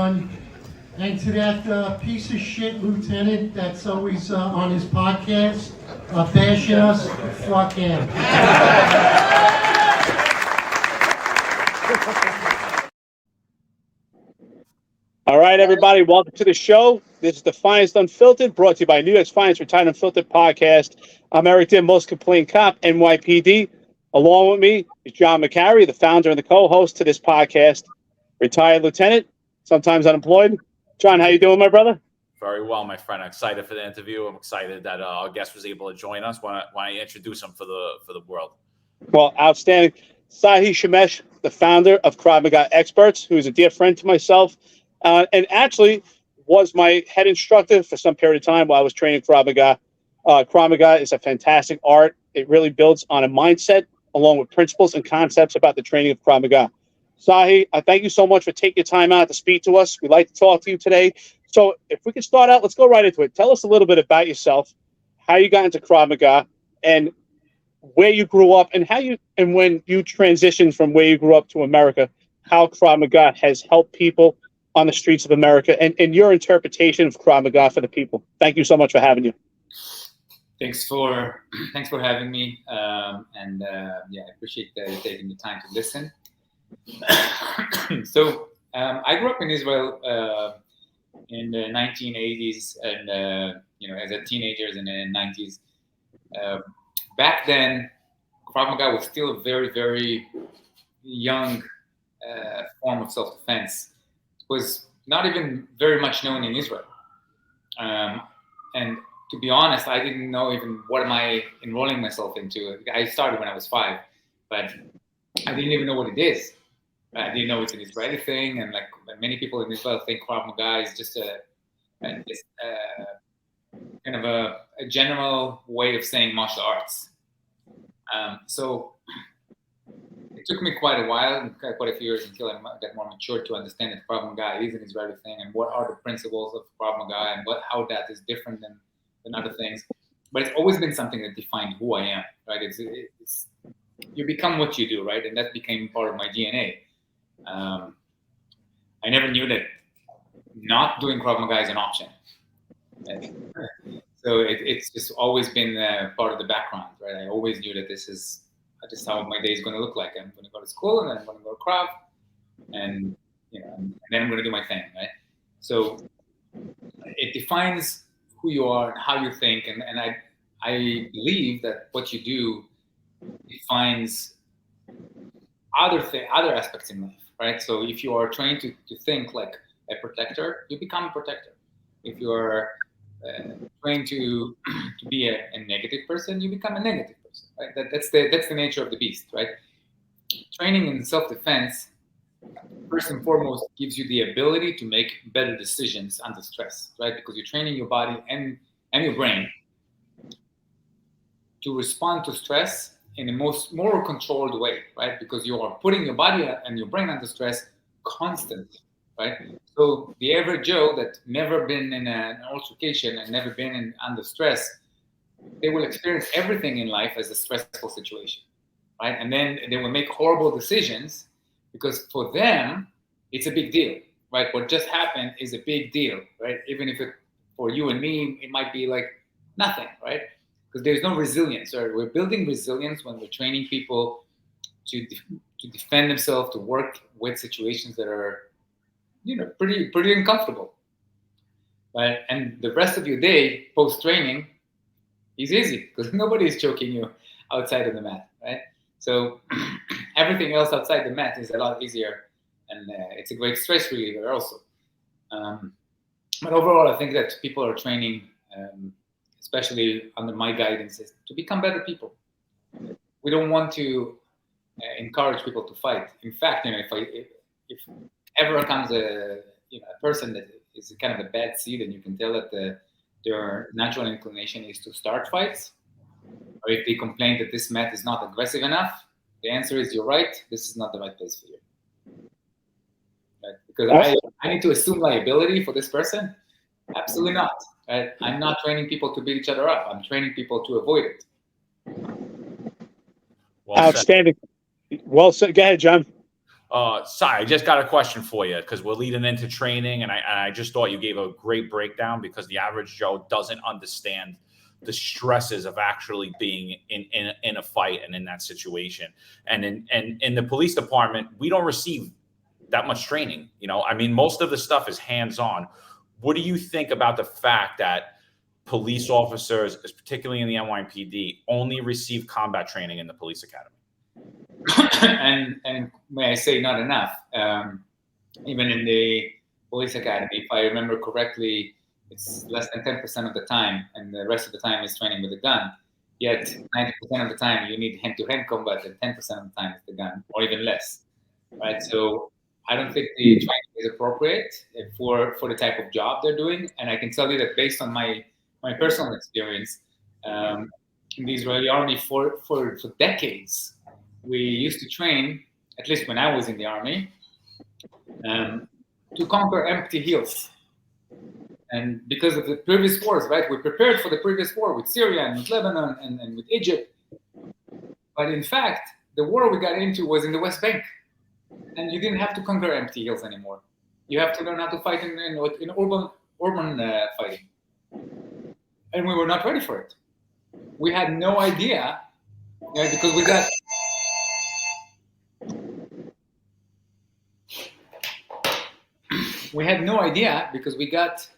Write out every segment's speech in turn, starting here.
And to that piece of shit lieutenant that's always on his podcast, bashing us, fuck him. All right, everybody, welcome to the show. This is the Finest Unfiltered, brought to you by New York's Finest Retired Unfiltered podcast. I'm Eric Dim, most complained cop, NYPD. Along with me is John McCary, the founder and the co-host to this podcast, retired lieutenant, sometimes unemployed. John, how you doing, my brother? Very well, my friend. I'm excited for the interview. I'm excited that our guest was able to join us. Why don't you introduce him for the world? Well, outstanding. Tsahi Shemesh, the founder of Krav Maga Experts, who is a dear friend to myself, and actually was my head instructor for some period of time while I was training Krav Maga. Krav Maga is a fantastic art. It really builds on a mindset along with principles and concepts about the training of Krav Maga. Tsahi, I thank you so much for taking your time out to speak to us. We'd like to talk to you today. So if we could start out, let's go right into it. Tell us a little bit about yourself, how you got into Krav Maga, and where you grew up, and when you transitioned from where you grew up to America, how Krav Maga has helped people on the streets of America, and your interpretation of Krav Maga for the people. Thank you so much for having you. Thanks for having me, I appreciate you taking the time to listen. So I grew up in Israel in the 1980s, and as a teenager in the 90s. Back then, Krav Maga was still a very, very young form of self-defense. It was not even very much known in Israel, and to be honest, I didn't know even what am I enrolling myself into. I started when I was 5, but I didn't even know what it is. I didn't know it's an Israeli thing, and like many people in Israel think Krav Maga is just kind of a general way of saying martial arts. So it took me quite a while, quite a few years until I got more mature to understand that Krav Maga is an Israeli thing, and what are the principles of Krav Maga, and how that is different than other things. But it's always been something that defined who I am, right? It's you become what you do, right? And that became part of my DNA. I never knew that not doing Krav Maga is an option. So it's just always been part of the background, right? I always knew that this is how my day is going to look like. I'm going to go to school, and then I'm going to go to Krav, and then I'm going to do my thing, right? So it defines who you are and how you think, and I believe that what you do defines other aspects in life. Right, so if you are trained to think like a protector, you become a protector. If you are trained to be a negative person, you become a negative person. Right, that's the nature of the beast. Right, training in self-defense, first and foremost, gives you the ability to make better decisions under stress. Right, because you're training your body and your brain to respond to stress in a more controlled way, right? Because you are putting your body and your brain under stress constantly, right? So the average Joe that never been in an altercation and never been under stress, they will experience everything in life as a stressful situation, right? And then they will make horrible decisions because for them, it's a big deal, right? What just happened is a big deal, right? Even if for you and me, it might be like nothing, right? Because there's no resilience. Right? We're building resilience when we're training people to defend themselves, to work with situations that are, pretty uncomfortable. Right? And the rest of your day post-training is easy because nobody is choking you outside of the mat, right? So everything else outside the mat is a lot easier, and it's a great stress reliever also. But overall, I think that people are training. Especially under my guidance, is to become better people. We don't want to encourage people to fight. In fact, if ever comes a person that is kind of a bad seed, and you can tell that their natural inclination is to start fights, or if they complain that this mat is not aggressive enough, the answer is you're right. This is not the right place for you. Right? Because I need to assume liability for this person. Absolutely not. Right? I'm not training people to beat each other up. I'm training people to avoid it. Outstanding. Well said. Go ahead, John. Sorry, I just got a question for you because we're leading into training, and I just thought you gave a great breakdown because the average Joe doesn't understand the stresses of actually being in a fight and in that situation. And in the police department, we don't receive that much training. I mean, most of the stuff is hands-on. What do you think about the fact that police officers, particularly in the NYPD, only receive combat training in the police academy? and may I say, not enough. Even in the police academy, if I remember correctly, it's less than 10% of the time, and the rest of the time is training with a gun. Yet 90% of the time you need hand-to-hand combat, and 10% of the time is the gun, or even less, right? So I don't think the training is appropriate for the type of job they're doing. And I can tell you that based on my personal experience in the Israeli army for decades, we used to train, at least when I was in the army, to conquer empty hills. And because of the previous wars, right, we prepared for the previous war with Syria and with Lebanon and with Egypt. But in fact, the war we got into was in the West Bank. And you didn't have to conquer empty hills anymore. You have to learn how to fight in urban fighting. And we were not ready for it. We had no idea, because we got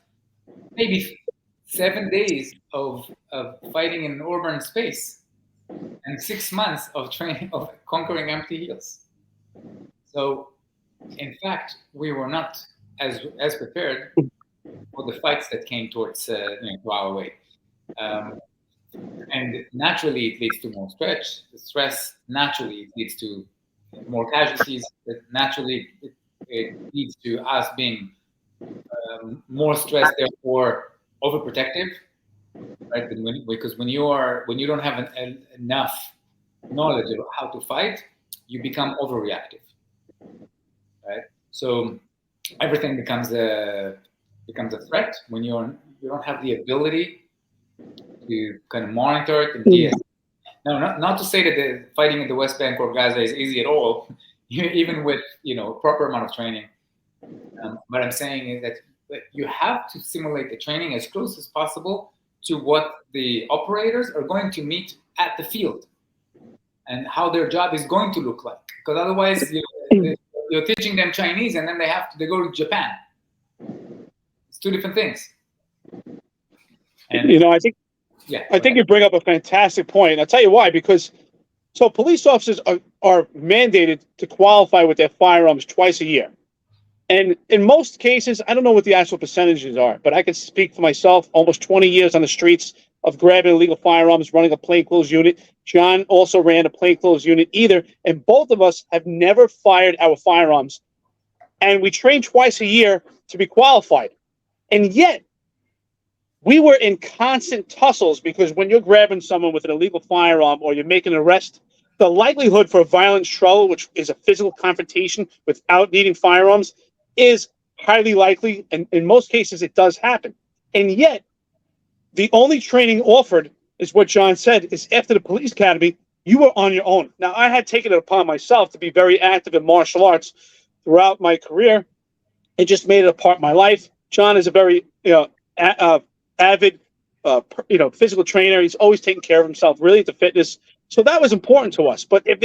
maybe 7 days of fighting in urban space and 6 months of training of conquering empty hills. So, in fact, we were not as prepared for the fights that came towards to our way. And naturally, it leads to more stress. Naturally, it leads to more casualties. Naturally, it leads to us being more stressed, therefore overprotective, right? Because when you don't have enough knowledge of how to fight, you become overreactive, right? So everything becomes a threat when you don't have the ability to kind of monitor it and de-escalate. Now, not to say that the fighting in the West Bank or Gaza is easy at all, even with proper amount of training. What I'm saying is that you have to simulate the training as close as possible to what the operators are going to meet at the field and how their job is going to look like. Because otherwise, you're teaching them Chinese and then they go to Japan. It's two different things. And I think you bring up a fantastic point. I'll tell you why. Because police officers are mandated to qualify with their firearms twice a year. And in most cases, I don't know what the actual percentages are, but I can speak for myself. Almost 20 years on the streets of grabbing illegal firearms, running a plainclothes unit. John also ran a plainclothes unit and both of us have never fired our firearms. And we train twice a year to be qualified. And yet, we were in constant tussles because when you're grabbing someone with an illegal firearm or you're making an arrest, the likelihood for a violent struggle, which is a physical confrontation without needing firearms, is highly likely. And in most cases, it does happen. And yet, the only training offered is what John said, is after the police academy, you were on your own. Now, I had taken it upon myself to be very active in martial arts throughout my career. It just made it a part of my life. John is a very, avid, physical trainer. He's always taking care of himself, really into fitness. So that was important to us. But if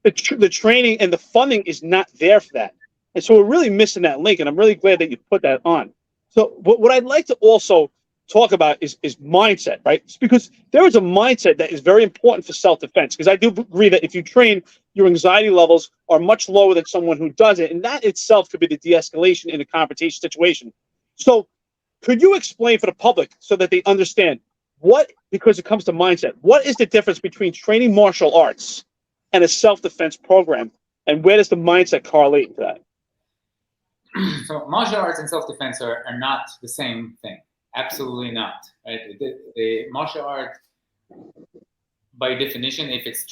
the training and the funding is not there for that. And so we're really missing that link. And I'm really glad that you put that on. So what I'd like to also talk about is mindset, right? It's because there is a mindset that is very important for self-defense. Because I do agree that if you train, your anxiety levels are much lower than someone who doesn't. And that itself could be the de-escalation in a confrontation situation. So could you explain for the public so that they understand because it comes to mindset, what is the difference between training martial arts and a self-defense program? And where does the mindset correlate to that? So martial arts and self-defense are not the same thing. Absolutely not. Right? The martial art, by definition, if it's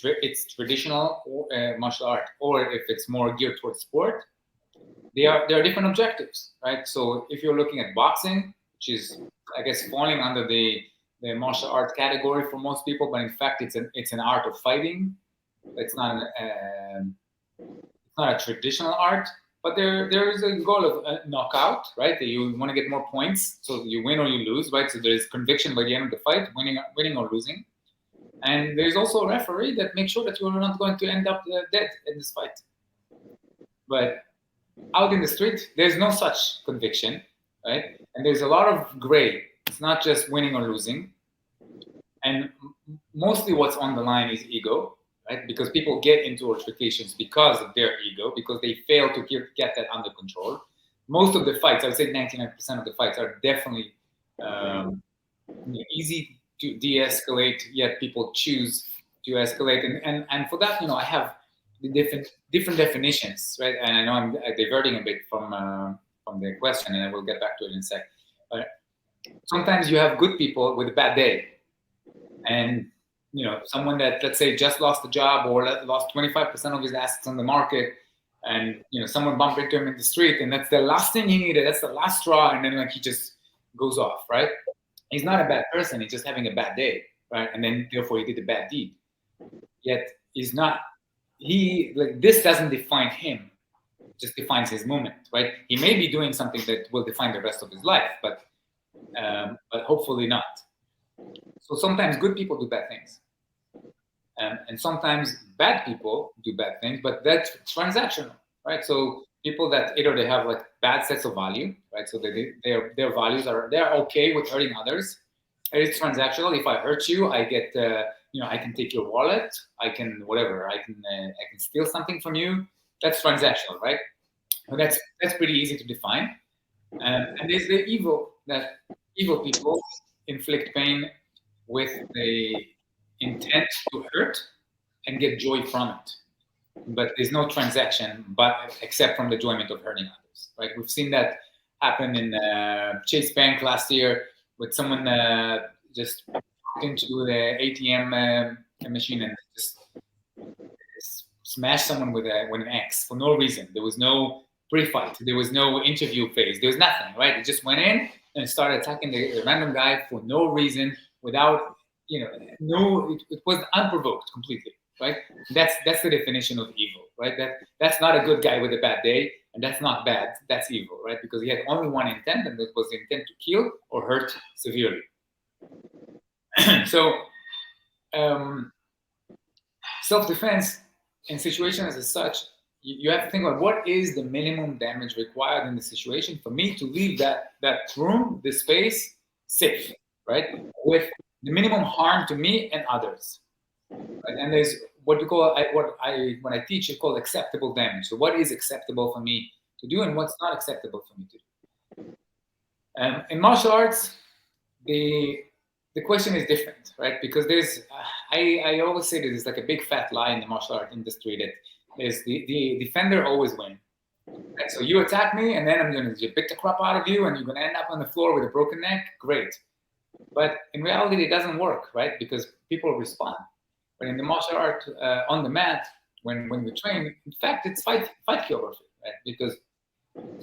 traditional martial art, or if it's more geared towards sport, there are different objectives, right? So if you're looking at boxing, which is, I guess, falling under the martial art category for most people, but in fact, it's an art of fighting. It's not not a traditional art, but there is a goal of knockout, right? That you want to get more points, so you win or you lose, right? So there is conviction by the end of the fight, winning or losing. And there's also a referee that makes sure that you're not going to end up dead in this fight. But out in the street, there's no such conviction, right? And there's a lot of gray. It's not just winning or losing. And mostly what's on the line is ego, right? Because people get into altercations because of their ego, because they fail to get that under control. Most of the fights, I would say 99% of the fights, are definitely easy to de-escalate, yet people choose to escalate. And for that, I have the different definitions, right? And I know I'm diverting a bit from the question, and I will get back to it in a sec. But sometimes you have good people with a bad day, and someone that, let's say, just lost a job or lost 25% of his assets on the market, and someone bumped into him in the street, and that's the last thing he needed. That's the last straw, and then he just goes off, right? He's not a bad person. He's just having a bad day, right? And then therefore he did a bad deed. Yet he's not. This doesn't define him. It just defines his moment, right? He may be doing something that will define the rest of his life, but hopefully not. So sometimes good people do bad things, and sometimes bad people do bad things, but that's transactional, right? So people that either they have bad sets of value, right? So their values they're okay with hurting others. It's transactional. If I hurt you, I get I can take your wallet, I can whatever, I can steal something from you. That's transactional, right? So that's pretty easy to define. And there's the evil people inflict pain with the intent to hurt and get joy from it. But there's no transaction, except from the enjoyment of hurting others, right? We've seen that happen in Chase Bank last year with someone just into the ATM machine and just smashed someone with an axe for no reason. There was no pre-fight. There was no interview phase. There was nothing, right? It just went in and started attacking the random guy for no reason, without, it was unprovoked completely, right? That's the definition of evil, right? That's not a good guy with a bad day, and that's not bad. That's evil, right? Because he had only one intent, and that was the intent to kill or hurt severely. So, self-defense in situations as such, you have to think about what is the minimum damage required in the situation for me to leave that room, the space, safe, right? With the minimum harm to me and others. Right? And there's what you call, when I teach, it's called acceptable damage. So what is acceptable for me to do and what's not acceptable for me to do? In martial arts, the question is different, right? Because there's, I always say that there's a big fat lie in the martial art industry that there's the defender always wins. Right? So you attack me, and then I'm going to beat the crap out of you, and you're going to end up on the floor with a broken neck. Great. But in reality, it doesn't work, right? Because people respond. But in the martial art, on the mat, when we train, in fact, it's fight choreography, right? Because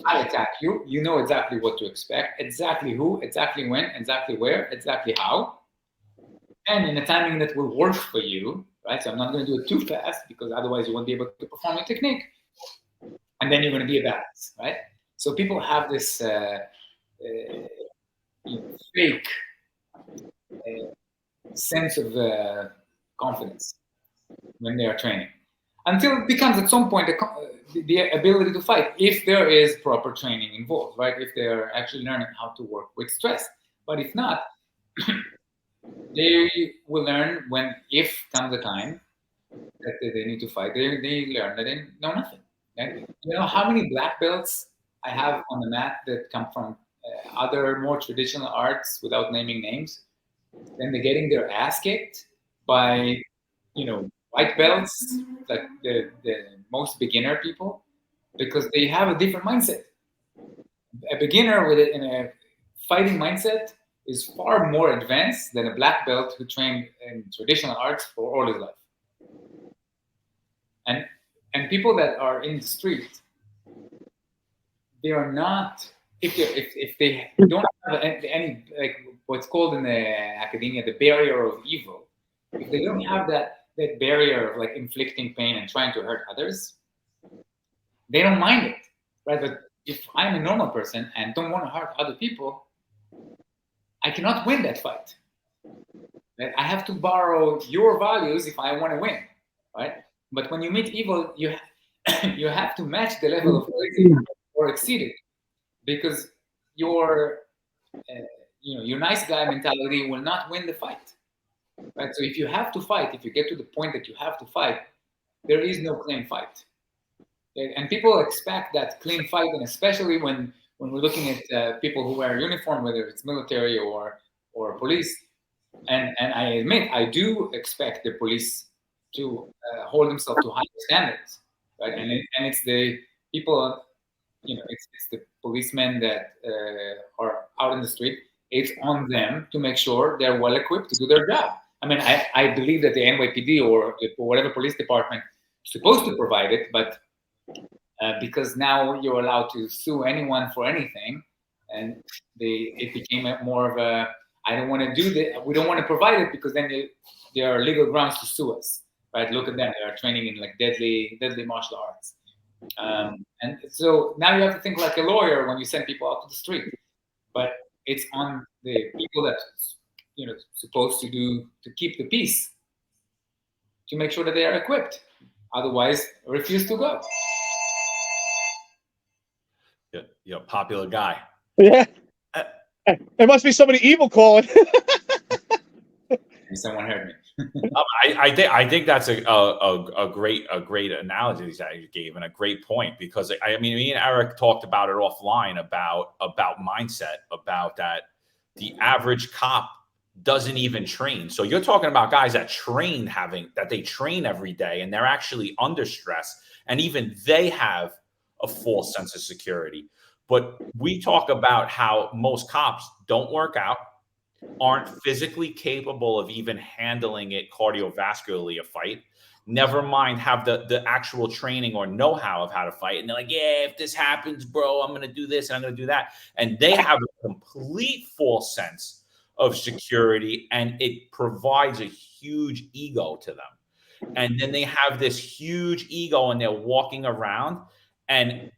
I attack you, you know exactly what to expect, exactly who, exactly when, exactly where, exactly how, and in a timing that will work for you, right? So I'm not going to do it too fast, because otherwise you won't be able to perform your technique, and then you're going to be a badass, right? So people have this fake sense of confidence when they are training, until it becomes at some point the ability to fight, if there is proper training involved, right? If they're actually learning how to work with stress. But if not, they will learn if comes the time that they need to fight, they learn that they know nothing. Right? You know how many black belts I have on the mat that come from other more traditional arts, without naming names, then they're getting their ass kicked by, white belts, like the most beginner people, because they have a different mindset. A beginner in a fighting mindset is far more advanced than a black belt who trained in traditional arts for all his life. And people that are in the street, they are not, if they don't have any, like what's called in the academia the barrier of evil, if they don't have that barrier of inflicting pain and trying to hurt others, they don't mind it, right? But if I'm a normal person and don't want to hurt other people, I cannot win that fight. Right? I have to borrow your values if I want to win, right? But when you meet evil, you have to match the level of crazy or exceed it, because your your nice guy mentality will not win the fight, right? So if you have to fight, if you get to the point that you have to fight, there is no clean fight. And people expect that clean fight, and especially when we're looking at people who wear uniform, whether it's military or police. And I admit, I do expect the police to hold themselves to higher standards, right? And it's the people, it's the policemen that are out in the street. It's on them to make sure they're well equipped to do their job. I mean, I believe that the NYPD or whatever police department is supposed to provide it, but because now you're allowed to sue anyone for anything, and it became more of a, I don't want to do that. We don't want to provide it because then there are legal grounds to sue us, right? Look at them; they are training in like deadly martial arts, and so now you have to think like a lawyer when you send people out to the street. But it's on the people that supposed to keep the peace, to make sure that they are equipped. Otherwise, refuse to go. You're a popular guy. Yeah. There must be somebody evil calling. Someone heard me. I think that's a great analogy that you gave, and a great point, because I mean, me and Eric talked about it offline about mindset, about that the average cop doesn't even train. So you're talking about guys that they train every day, and they're actually under stress, and even they have a false sense of security. But we talk about how most cops don't work out, aren't physically capable of even handling it cardiovascularly, a fight, never mind have the actual training or know-how of how to fight. And they're like, yeah, if this happens, bro, I'm going to do this and I'm going to do that. And they have a complete false sense of security, and it provides a huge ego to them. And then they have this huge ego, and they're walking around, and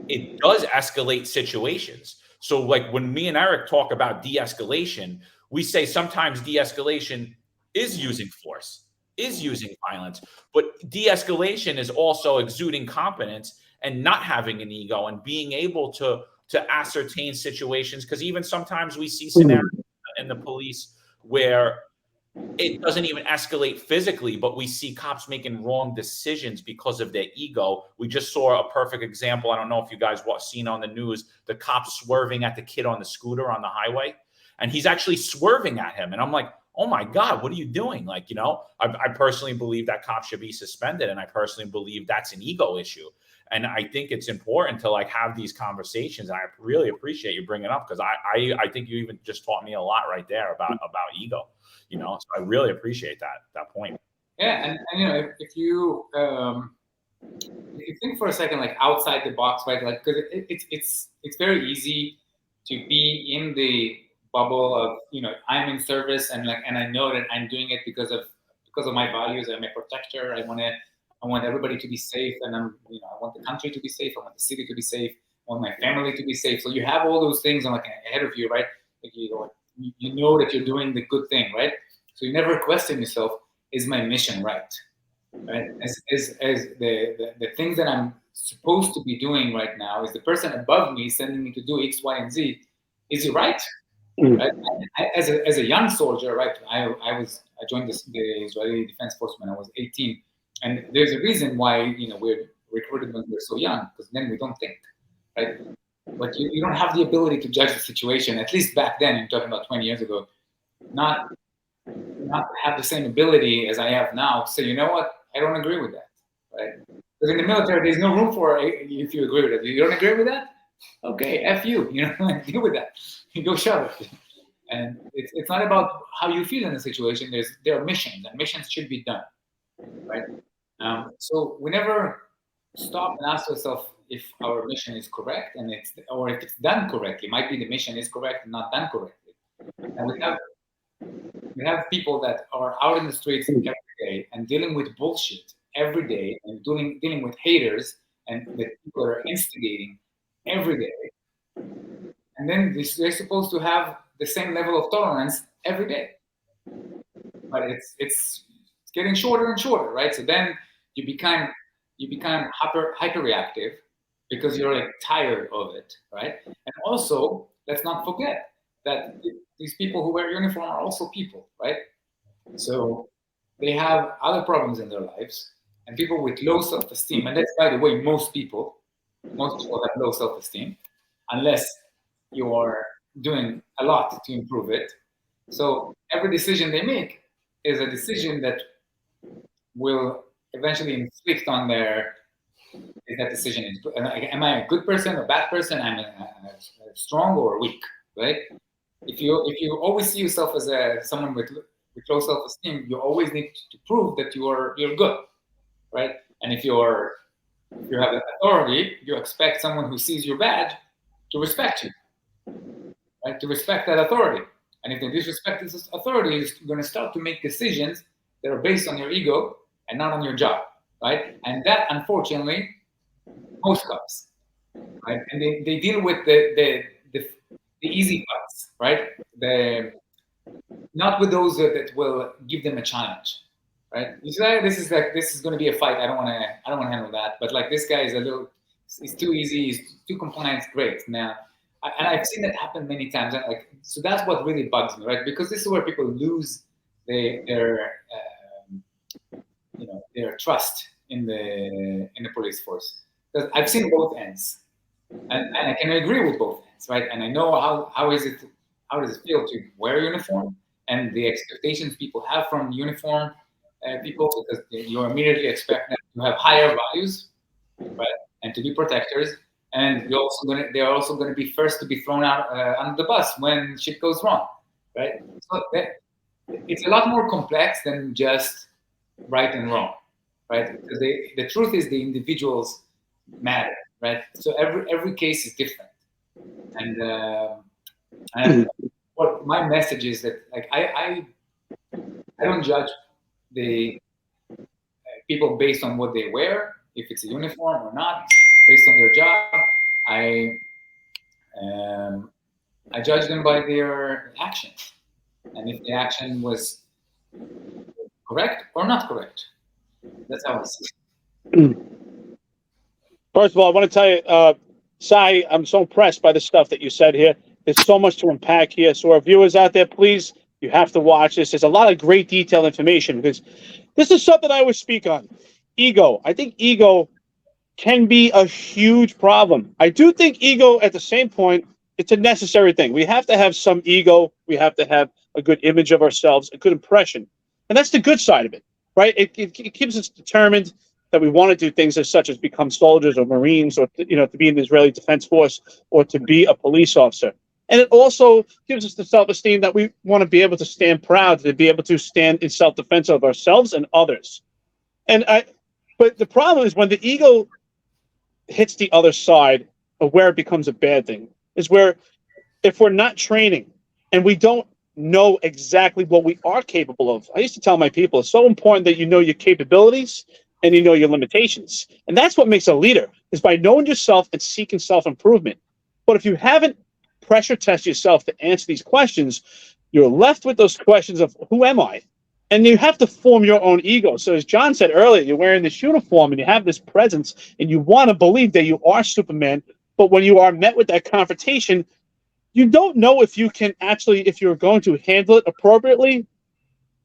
it does escalate situations. So like when me and Eric talk about de-escalation, we say sometimes de-escalation is using force, is using violence, but de-escalation is also exuding competence and not having an ego and being able to ascertain situations. Because even sometimes we see scenarios in the police where it doesn't even escalate physically, but we see cops making wrong decisions because of their ego. We just saw a perfect example. I don't know if you guys seen on the news, the cop swerving at the kid on the scooter on the highway, and he's actually swerving at him. And I'm like, oh my God, what are you doing? Like, I personally believe that cop should be suspended. And I personally believe that's an ego issue. And I think it's important to like have these conversations. And I really appreciate you bringing it up, because I think you even just taught me a lot right there about ego. So I really appreciate that point. Yeah, and if you think for a second, like outside the box, right? Like, because it's very easy to be in the bubble of I'm in service, and I know that I'm doing it because of my values. I'm a protector. I want everybody to be safe, and I want the country to be safe. I want the city to be safe. I want my family to be safe. So you have all those things on ahead of you, right? Like you know that you're doing the good thing, right? So you never question yourself, is my mission right? Right? As the things that I'm supposed to be doing right now, is the person above me sending me to do X, Y, and Z, is it right? Right? As a young soldier, right? I joined the Israeli Defense Force when I was 18, and there's a reason why we're recruited when we're so young, because then we don't think, right? But you don't have the ability to judge the situation. At least back then, you're talking about 20 years ago, not have the same ability as I have now to say, you know what, I don't agree with that, right? Because in the military, there's no room for if you agree with it. You don't agree with that? Okay, F you, deal with that. You go shove it. And it's not about how you feel in the situation. There are missions, and missions should be done, right? So we never stop and ask ourselves if our mission is correct, or if it's done correctly. Might be the mission is correct and not done correctly. And we have people that are out in the streets every day and dealing with bullshit every day, and dealing with haters and the people that are instigating every day, and then they're supposed to have the same level of tolerance every day. But it's getting shorter and shorter, right? So then you become hyper reactive because you're like tired of it, right? And also, let's not forget that these people who wear uniform are also people, right? So they have other problems in their lives, and people with low self-esteem, and that's, by the way, most people have low self-esteem, unless you are doing a lot to improve it. So every decision they make is a decision that will eventually inflict on their, is that decision is, am I a good person or a bad person? I'm a strong or weak, right? If you always see yourself as someone with low self-esteem, you always need to prove that you're good, right? And if you have authority, you expect someone who sees you bad to respect you, right? To respect that authority. And if they disrespect this authority, you're going to start to make decisions that are based on your ego and not on your job, right? And that, unfortunately, most cops, right? And they deal with the easy parts, right? Not with those that will give them a challenge, right? You say, this is going to be a fight. I don't want to handle that. But like this guy is he's too easy. He's too compliant. Great. Now, and I've seen that happen many times. And so that's what really bugs me, right? Because this is where people lose their trust in the police force. Because I've seen both ends, and I can agree with both ends, right? And I know how does it feel to wear a uniform and the expectations people have from uniform people, because you immediately expect them to have higher values, right, and to be protectors, and they're also going to be first to be thrown out under the bus when shit goes wrong, right? So it's a lot more complex than just right and wrong, right? Because the truth is the individuals matter, right? So every case is different, and what my message is that I don't judge the people based on what they wear, if it's a uniform or not, based on their job. I judge them by their actions, and if the action was correct or not correct. That's how I see it. First of all, I want to tell you, Tsahi, I'm so impressed by the stuff that you said here. There's so much to unpack here. So our viewers out there, please, you have to watch this. There's a lot of great detailed information because this is something I always speak on. Ego. I think ego can be a huge problem. I do think ego, at the same point, it's a necessary thing. We have to have some ego. We have to have a good image of ourselves, a good impression. And that's the good side of it, right? It keeps us determined that we want to do things as such as become soldiers or Marines or, to be in the Israeli Defense Force or to be a police officer. And it also gives us the self-esteem that we want to be able to stand proud, to be able to stand in self-defense of ourselves and others. But the problem is when the ego hits the other side of where it becomes a bad thing is where if we're not training and we don't know exactly what we are capable of. I used to tell my people, it's so important that you know your capabilities and you know your limitations. And that's what makes a leader, is by knowing yourself and seeking self-improvement. But if you haven't pressure test yourself to answer these questions, you're left with those questions of who am I? And you have to form your own ego. So as John said earlier, you're wearing this uniform and you have this presence and you want to believe that you are Superman. But when you are met with that confrontation, you don't know if you can actually, if you're going to handle it appropriately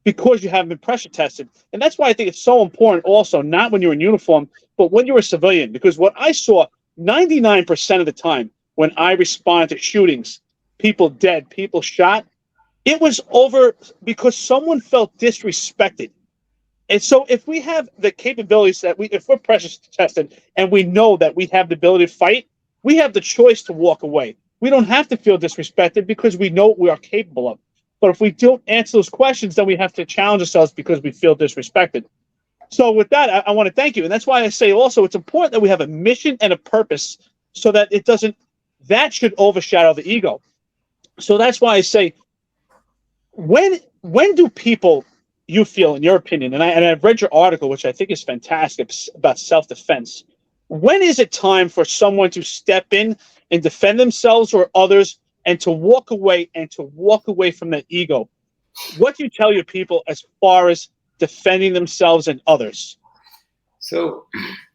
because you haven't been pressure tested. And that's why I think it's so important also, not when you're in uniform, but when you're a civilian. Because what I saw 99% of the time when I responded to shootings, people dead, people shot, it was over because someone felt disrespected. And so if we have the capabilities that if we're pressure tested and we know that we have the ability to fight, we have the choice to walk away. We don't have to feel disrespected because we know what we are capable of. But if we don't answer those questions, then we have to challenge ourselves because we feel disrespected. So with that, I want to thank you. And that's why I say also it's important that we have a mission and a purpose so that that should overshadow the ego. So that's why I say, when do people, you feel, in your opinion, and I've read your article, which I think is fantastic, about self-defense. when is it time for someone to step in and defend themselves or others and to walk away from that ego? What do you tell your people as far as defending themselves and others? So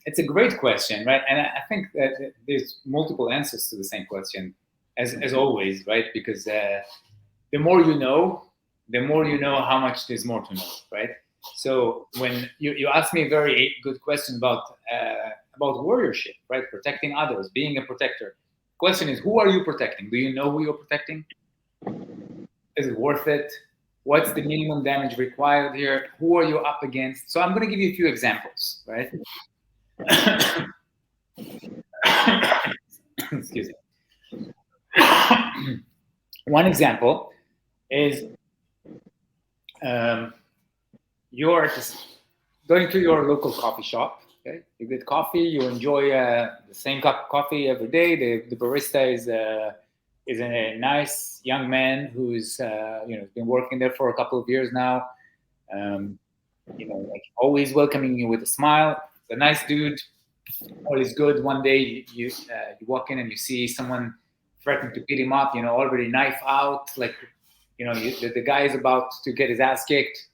it's a great question, right? And I think that there's multiple answers to the same question, as always, right? Because the more you know how much there's more to know, right? So when you ask me a very good question about warriorship, right? Protecting others, being a protector. Question is, who are you protecting? Do you know who you're protecting? Is it worth it? What's the minimum damage required here? Who are you up against? So I'm going to give you a few examples, right? Excuse me. One example is you're just going to your local coffee shop. Okay, you get coffee. You enjoy the same cup of coffee every day. The barista is a nice young man who's been working there for a couple of years now. Like always welcoming you with a smile. It's a nice dude. All is good. One day you walk in and you see someone threatening to beat him up. Already knife out. Like the guy is about to get his ass kicked,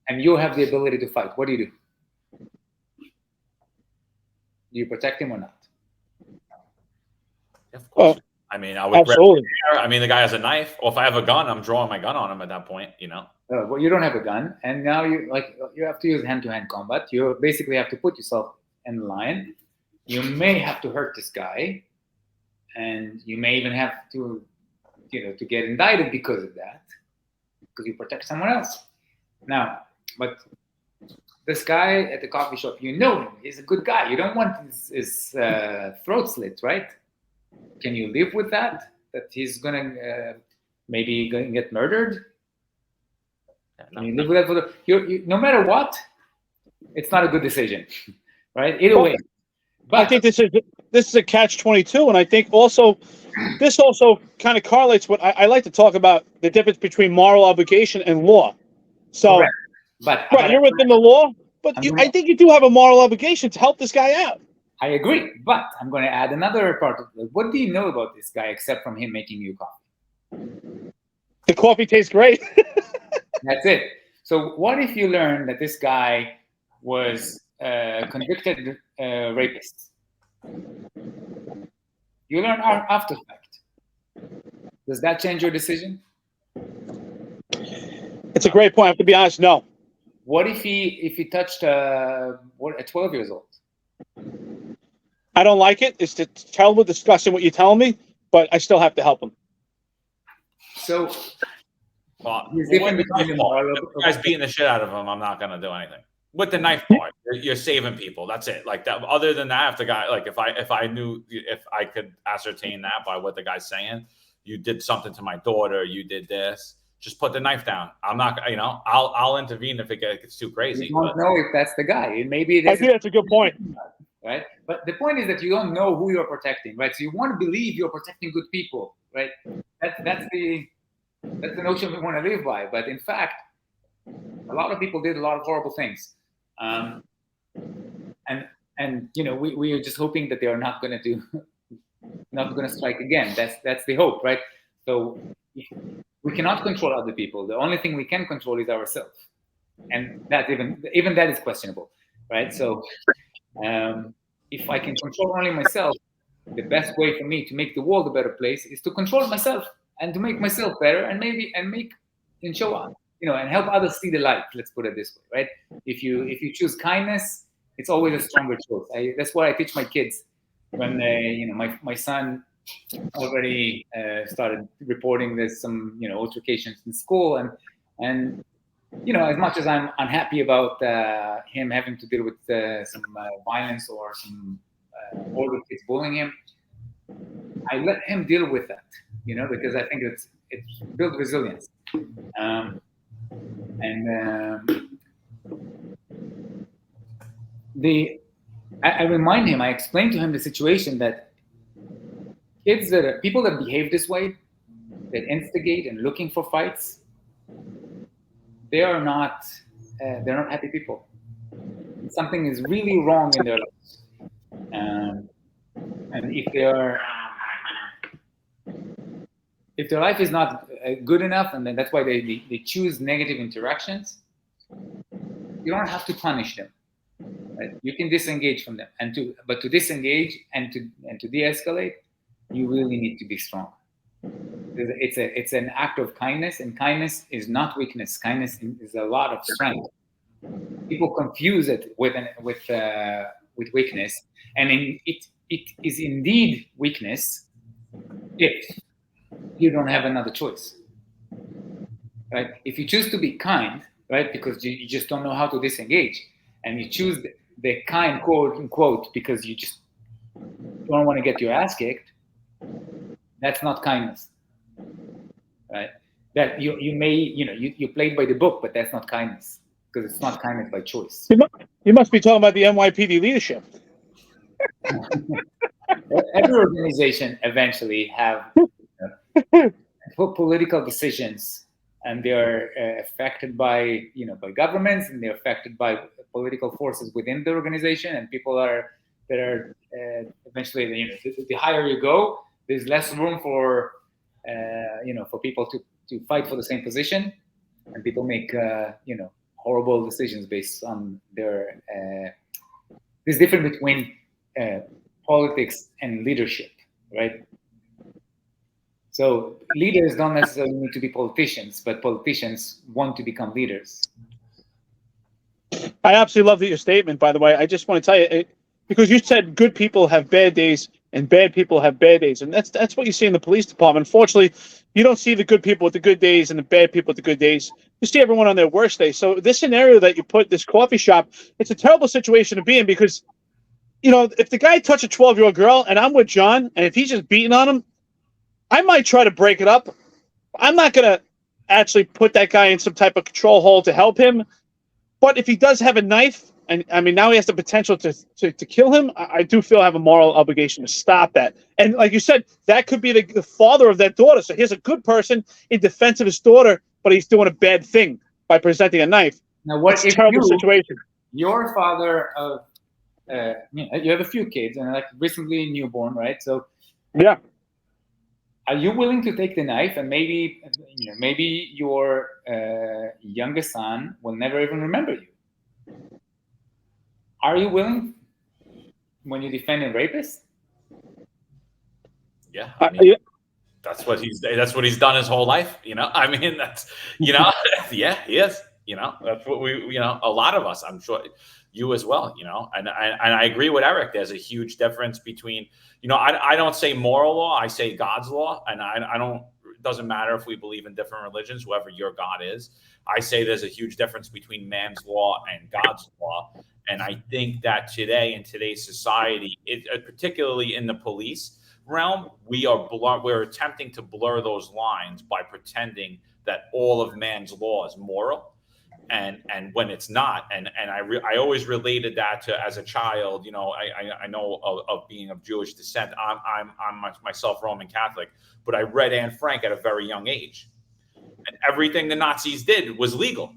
and you have the ability to fight. What do? Do you protect him or not? Of course. I mean, I would. Absolutely. I mean, the guy has a knife. Or if I have a gun, I'm drawing my gun on him at that point. Well, you don't have a gun, and now you have to use hand-to-hand combat. You basically have to put yourself in the line. You may have to hurt this guy, and you may even have to, to get indicted because of that, because you protect someone else. Now, but this guy at the coffee shop, him, he's a good guy. You don't want his throat slit, right? Can you live with that? That he's gonna maybe get murdered? Can you live with that for no matter what? It's not a good decision, right? Either way. But I think this is a catch-22, and I think this also kind of correlates what I like to talk about, the difference between moral obligation and law. So, correct. But you're within the law, but I think you do have a moral obligation to help this guy out. I agree, but I'm going to add another part of it. What do you know about this guy except from him making you coffee? The coffee tastes great. That's it. So what if you learn that this guy was a convicted rapist? You learn after the fact. Does that change your decision? It's a great point. I have to be honest, no. What if he touched at 12 years old? I don't like it. It's terrible discussing what you're telling me, but I still have to help him. So, with the guy's beating the shit out of him, I'm not gonna do anything. With the knife part, you're saving people. That's it. Like that. Other than that, if the guy, like if I could ascertain that by what the guy's saying, you did something to my daughter, you did this. Just put the knife down. I'm not. I'll intervene if it gets too crazy. You don't know if that's the guy. Maybe I think that's a good point. Right? But the point is that you don't know who you're protecting, right? So you want to believe you're protecting good people, right? That's the notion we want to live by. But in fact, a lot of people did a lot of horrible things, and we are just hoping that they are not going to strike again. That's the hope, right? So we cannot control other people. The only thing we can control is ourselves, and that even that is questionable, right? So. If I can control only myself, the best way for me to make the world a better place is to control myself and to make myself better and show up, and help others see the light. Let's put it this way, right? If you choose kindness, it's always a stronger choice. That's what I teach my kids when my son already started reporting there's some altercations in school and as much as I'm unhappy about him having to deal with some violence or some older kids bullying him, I let him deal with that, because I think it's built resilience. I remind him, I explain to him the situation that people that behave this way, that instigate and looking for fights, they're not happy people. Something is really wrong in their lives. and if their life is not good enough, and then that's why they choose negative interactions, you don't have to punish them. Right? You can disengage from them, but to disengage and to de-escalate, you really need to be strong. It's an act of kindness, and kindness is not weakness. Kindness is a lot of strength. People confuse it with weakness, and it is indeed weakness if you don't have another choice, right? If you choose to be kind, right, because you just don't know how to disengage, and you choose the kind, quote unquote, because you just don't want to get your ass kicked, that's not kindness, right? That you may, you played by the book, but that's not kindness, because it's not kindness by choice. You must be talking about the NYPD leadership. Every organization eventually have political decisions, and they are affected by by governments, and they're affected by political forces within the organization, and people that are eventually, the higher you go, there's less room for for people to fight for the same position, and people make horrible decisions based on their there's difference between politics and leadership, right? So leaders don't necessarily need to be politicians, but politicians want to become leaders. I absolutely love your statement, by the way. I just want to tell you, because you said good people have bad days and bad people have bad days, and that's what you see in the police department. Unfortunately, you don't see the good people with the good days and the bad people with the good days. You see everyone on their worst day. So this scenario that you put, this coffee shop, it's a terrible situation to be in, because if the guy touched a 12-year-old girl and I'm with John, and if he's just beating on him, I might try to break it up. I'm not going to actually put that guy in some type of control hole to help him. But if he does have a knife, and I mean, now he has the potential to kill him, I do feel I have a moral obligation to stop that. And like you said, that could be the father of that daughter. So here's a good person in defense of his daughter, but he's doing a bad thing by presenting a knife. Now, what It's a if terrible situation. Your father of, you have a few kids, and like recently newborn, right? So yeah. Are you willing to take the knife, and maybe your youngest son will never even remember you? Are you willing when you defend a rapist? Yeah, I mean, that's what he's done his whole life. I mean, that's yeah, he is. That's what we. A lot of us. I'm sure you as well. And I agree with Eric. There's a huge difference between. I don't say moral law. I say God's law, and I don't. It doesn't matter if we believe in different religions. Whoever your God is, I say there's a huge difference between man's law and God's law. And I think that today, in today's society, particularly in the police realm, we're attempting to blur those lines by pretending that all of man's law is moral, and when it's not. And I always related that to, as a child, I know of being of Jewish descent. I'm myself Roman Catholic, but I read Anne Frank at a very young age, and everything the Nazis did was legal,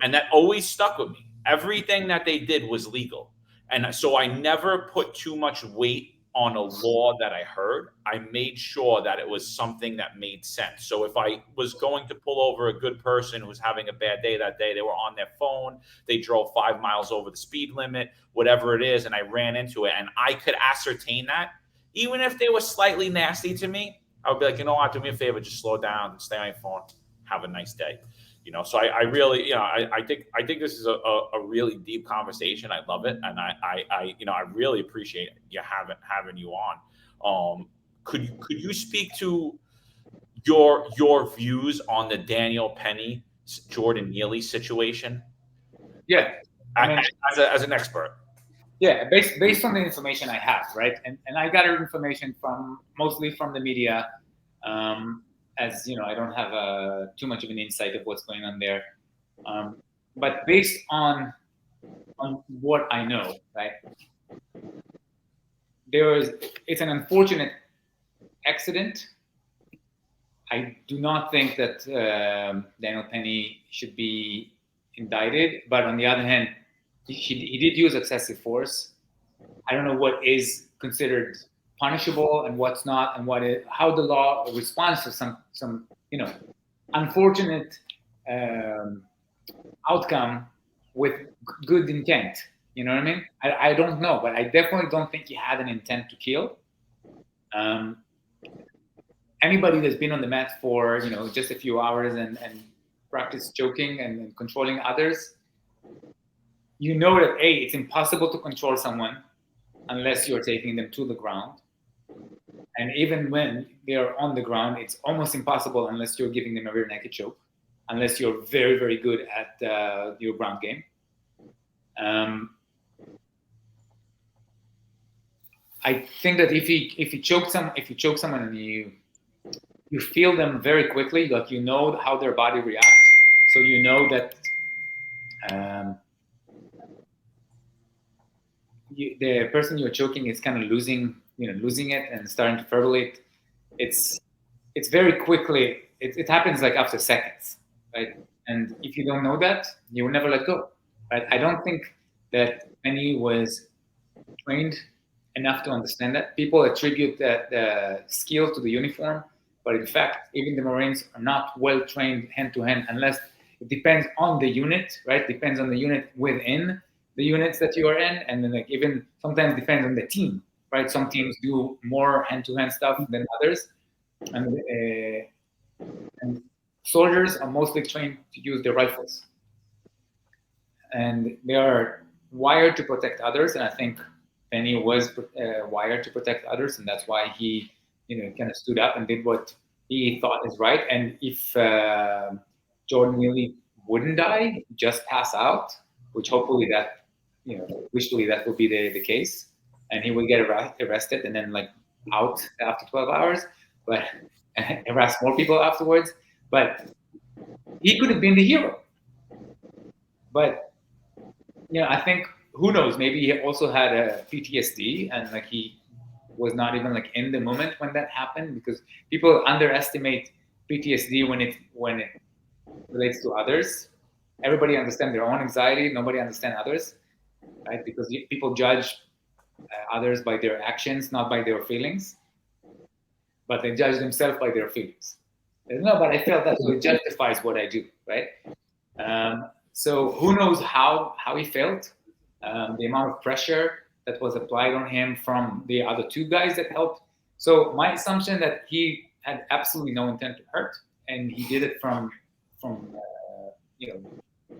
and that always stuck with me. Everything that they did was legal, and so I never put too much weight on a law that I heard. I made sure that it was something that made sense. So if I was going to pull over a good person who was having a bad day that day, they were on their phone, they drove 5 miles over the speed limit, whatever it is, and I ran into it, and I could ascertain that, even if they were slightly nasty to me, I would be like, do me a favor, just slow down, stay on your phone, have a nice day. So I really, I think this is a really deep conversation. I love it, and I really appreciate you having you on. Could you speak to your views on the Daniel Penny Jordan Neely situation? Yeah, as an expert. Yeah, based on the information I have, right, and I got information mostly from the media. As I don't have too much of an insight of what's going on there, but based on what I know, right, it's an unfortunate accident. I do not think that Daniel Penny should be indicted, but on the other hand, he did use excessive force, I don't know what is considered punishable and what's not, and how the law responds to some unfortunate outcome with good intent. You know what I mean? I don't know, but I definitely don't think he had an intent to kill. Anybody that's been on the mat for just a few hours and practice choking and controlling others, that it's impossible to control someone unless you're taking them to the ground. And even when they're on the ground, it's almost impossible unless you're giving them a rear naked choke, unless you're very, very good at your ground game. I think that if you choke someone and you feel them very quickly, like how their body reacts, so that the person you're choking is kind of losing it and starting to fibrillate. It's very quickly. It happens like after seconds, right? And if you don't know that, you will never let go, right? I don't think that Penny was trained enough to understand that. People attribute that skill to the uniform, but in fact, even the Marines are not well trained hand to hand, unless it depends on the unit, right? Depends on the unit within the units that you are in, and then even sometimes depends on the team, right? Some teams do more hand to hand stuff than others, and soldiers are mostly trained to use their rifles, and they are wired to protect others, and I think Penny was wired to protect others, and that's why he, kind of stood up and did what he thought is right. And if Jordan really wouldn't die, just pass out, which hopefully wishfully that will be the case, and he will get arrested and then out after 12 hours, but harass more people afterwards. But he could have been the hero. But I think, who knows, maybe he also had a PTSD and he was not even in the moment when that happened, because people underestimate PTSD when it relates to others. Everybody understands their own anxiety, nobody understands others, right? Because people judge others by their actions, not by their feelings, but they judge themselves by their feelings. No, but I felt that, so it justifies what I do, right? So who knows how he felt, the amount of pressure that was applied on him from the other two guys that helped. So my assumption that he had absolutely no intent to hurt, and he did it from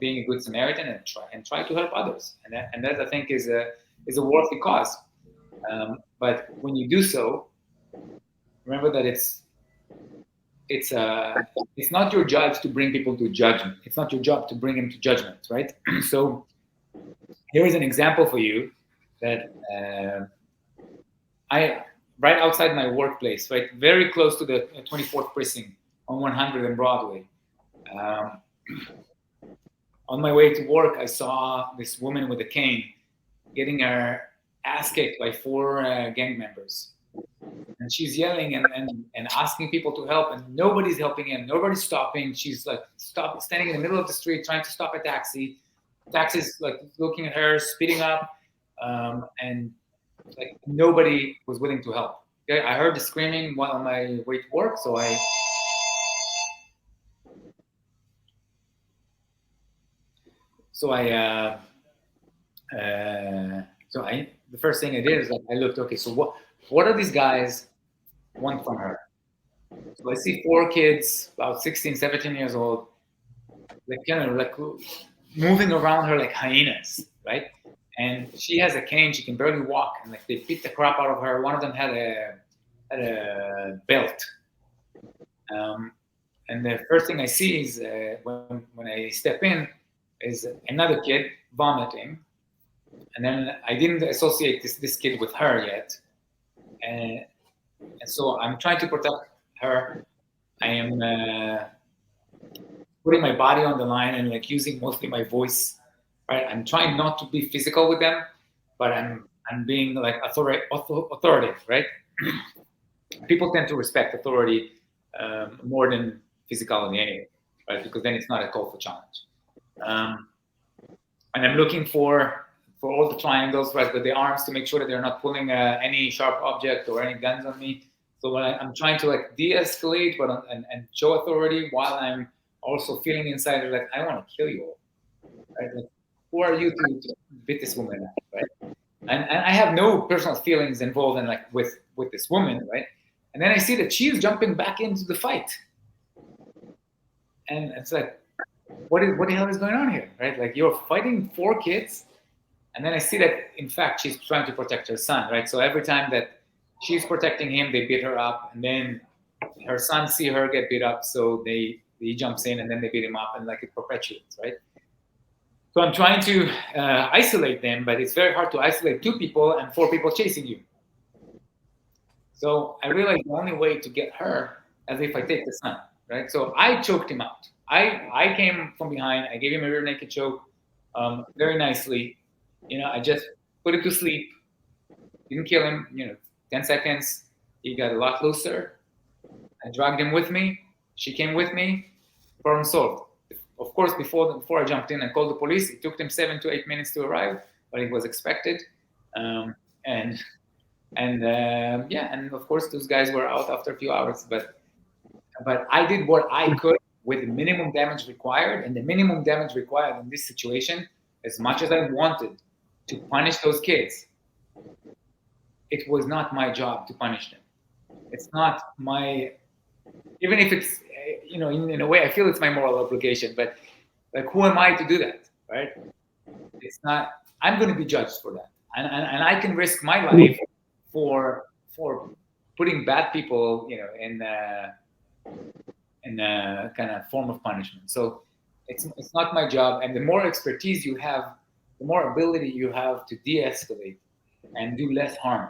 being a good Samaritan and try to help others, and that I think is a worthy cause. But when you do so, remember that it's not your job to bring people to judgment. It's not your job to bring them to judgment, right? So here is an example for you that right outside my workplace, right, very close to the 24th precinct on 100 and Broadway. On my way to work, I saw this woman with a cane getting her ass kicked by 4 gang members. And she's yelling and asking people to help, and nobody's helping him. Nobody's stopping. She's standing in the middle of the street trying to stop a taxi. Taxi's looking at her, speeding up, and nobody was willing to help. Okay, I heard the screaming while on my way to work, so the first thing I did is I looked. Okay, so what are these guys want from her? So I see 4 kids, about 16, 17 years old, moving around her like hyenas, right? And she has a cane; she can barely walk, and they beat the crap out of her. One of them had a belt. And the first thing I see is when I step in is another kid vomiting, and then I didn't associate this kid with her yet, and so I'm trying to protect her. I am putting my body on the line and using mostly my voice, right? I'm trying not to be physical with them, but I'm being authoritative, right? People tend to respect authority more than physicality anyway, right? Because then it's not a call for challenge. And I'm looking for for all the triangles, right, with the arms to make sure that they're not pulling any sharp object or any guns on me. So when I'm trying to like de-escalate, but and show authority while I'm also feeling inside like I want to kill you all, right? Like, who are you to beat this woman, right? And I have no personal feelings involved in like with this woman, right? And then I see that she's jumping back into the fight, and it's like, what the hell is going on here, right? Like you're fighting 4 kids, and then I see that in fact she's trying to protect her son, right? So every time that she's protecting him, they beat her up, and then her son see her get beat up, so he jumps in and then they beat him up, and like it perpetuates, right? So I'm trying to isolate them, but it's very hard to isolate 2 people and 4 people chasing you. So I realized the only way to get her is if I take the son, right? So I choked him out. I came from behind. I gave him a rear naked choke, very nicely. I just put him to sleep. Didn't kill him. 10 seconds. He got a lot looser. I dragged him with me. She came with me. Problem solved. Of course, before I jumped in and called the police, it took them 7 to 8 minutes to arrive, but it was expected. And of course, those guys were out after a few hours. But I did what I could with the minimum damage required, and the minimum damage required in this situation, as much as I wanted to punish those kids, it was not my job to punish them. It's not my, even if it's, in a way, I feel it's my moral obligation, but like, who am I to do that, right? It's not, I'm going to be judged for that. And I can risk my life for putting bad people, in a kind of form of punishment. So it's not my job. And the more expertise you have, the more ability you have to de-escalate and do less harm.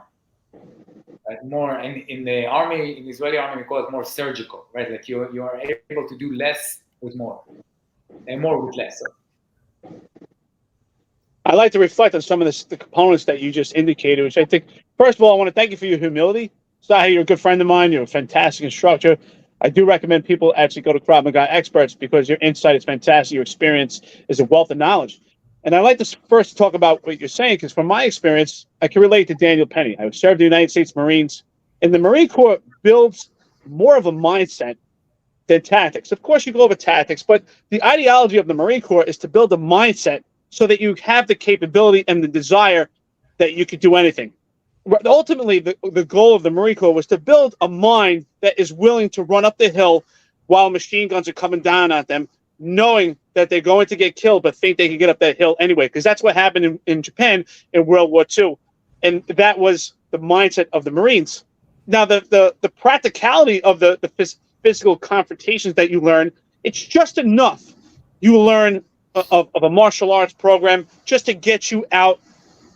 Right? More in the army, in the Israeli army, we call it more surgical, right? Like you are able to do less with more, and more with less. I like to reflect on some of the components that you just indicated, which I think, first of all, I want to thank you for your humility. Tsahi, you're a good friend of mine. You're a fantastic instructor. I do recommend people actually go to Krav Maga Experts because your insight is fantastic. Your experience is a wealth of knowledge. And I'd like to first talk about what you're saying, because from my experience, I can relate to Daniel Penny. I served the United States Marines, and the Marine Corps builds more of a mindset than tactics. Of course, you go over tactics, but the ideology of the Marine Corps is to build a mindset so that you have the capability and the desire that you could do anything. Ultimately, the goal of the Marine Corps was to build a mind that is willing to run up the hill while machine guns are coming down at them, knowing that they're going to get killed, but think they can get up that hill anyway, because that's what happened in Japan in World War II. And that was the mindset of the Marines. Now, the practicality of the physical confrontations that you learn, it's just enough. You learn of a martial arts program just to get you out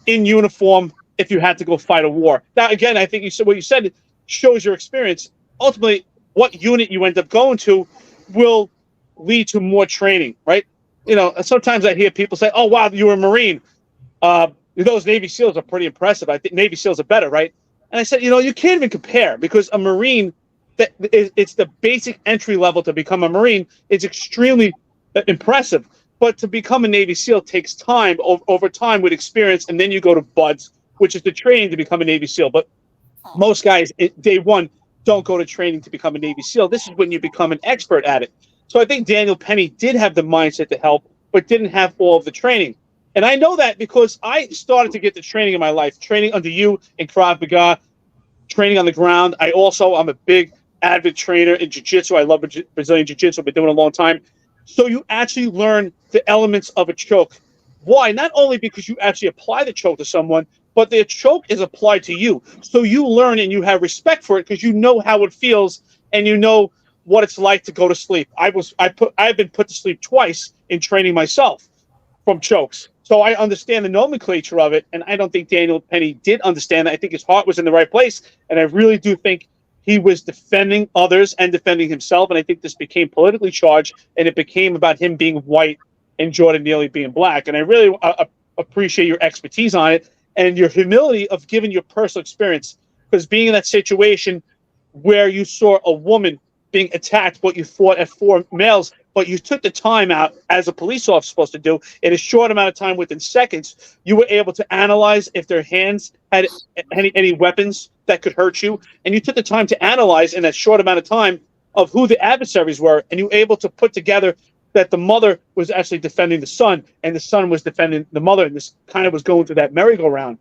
in uniform if you had to go fight a war. Now, again, I think what you said shows your experience. Ultimately, what unit you end up going to will lead to more training, right? Sometimes I hear people say, "Oh, wow, you were a Marine. Those Navy SEALs are pretty impressive. I think Navy SEALs are better, right?" And I said, you can't even compare, because a Marine, it's the basic entry level to become a Marine. It's extremely impressive. But to become a Navy SEAL takes time, over time with experience, and then you go to BUDS, which is the training to become a Navy SEAL. But most guys, day one, don't go to training to become a Navy SEAL. This is when you become an expert at it. So I think Daniel Penny did have the mindset to help, but didn't have all of the training. And I know that because I started to get the training in my life, training under you in Krav Maga, training on the ground. I'm a big avid trainer in jiu-jitsu. I love Brazilian jiu-jitsu. I've been doing it a long time. So you actually learn the elements of a choke. Why? Not only because you actually apply the choke to someone, but the choke is applied to you. So you learn and you have respect for it because you know how it feels and you know what it's like to go to sleep. I've been put to sleep twice in training myself from chokes. So I understand the nomenclature of it, and I don't think Daniel Penny did understand that. I think his heart was in the right place, and I really do think he was defending others and defending himself, and I think this became politically charged, and it became about him being white and Jordan Neely being black. And I really appreciate your expertise on it and your humility of giving your personal experience, because being in that situation where you saw a woman being attacked, what you thought at 4 males, but you took the time out, as a police officer is supposed to do, in a short amount of time, within seconds, you were able to analyze if their hands had any weapons that could hurt you. And you took the time to analyze in that short amount of time of who the adversaries were, and you were able to put together that the mother was actually defending the son, and the son was defending the mother, and this kind of was going through that merry-go-round.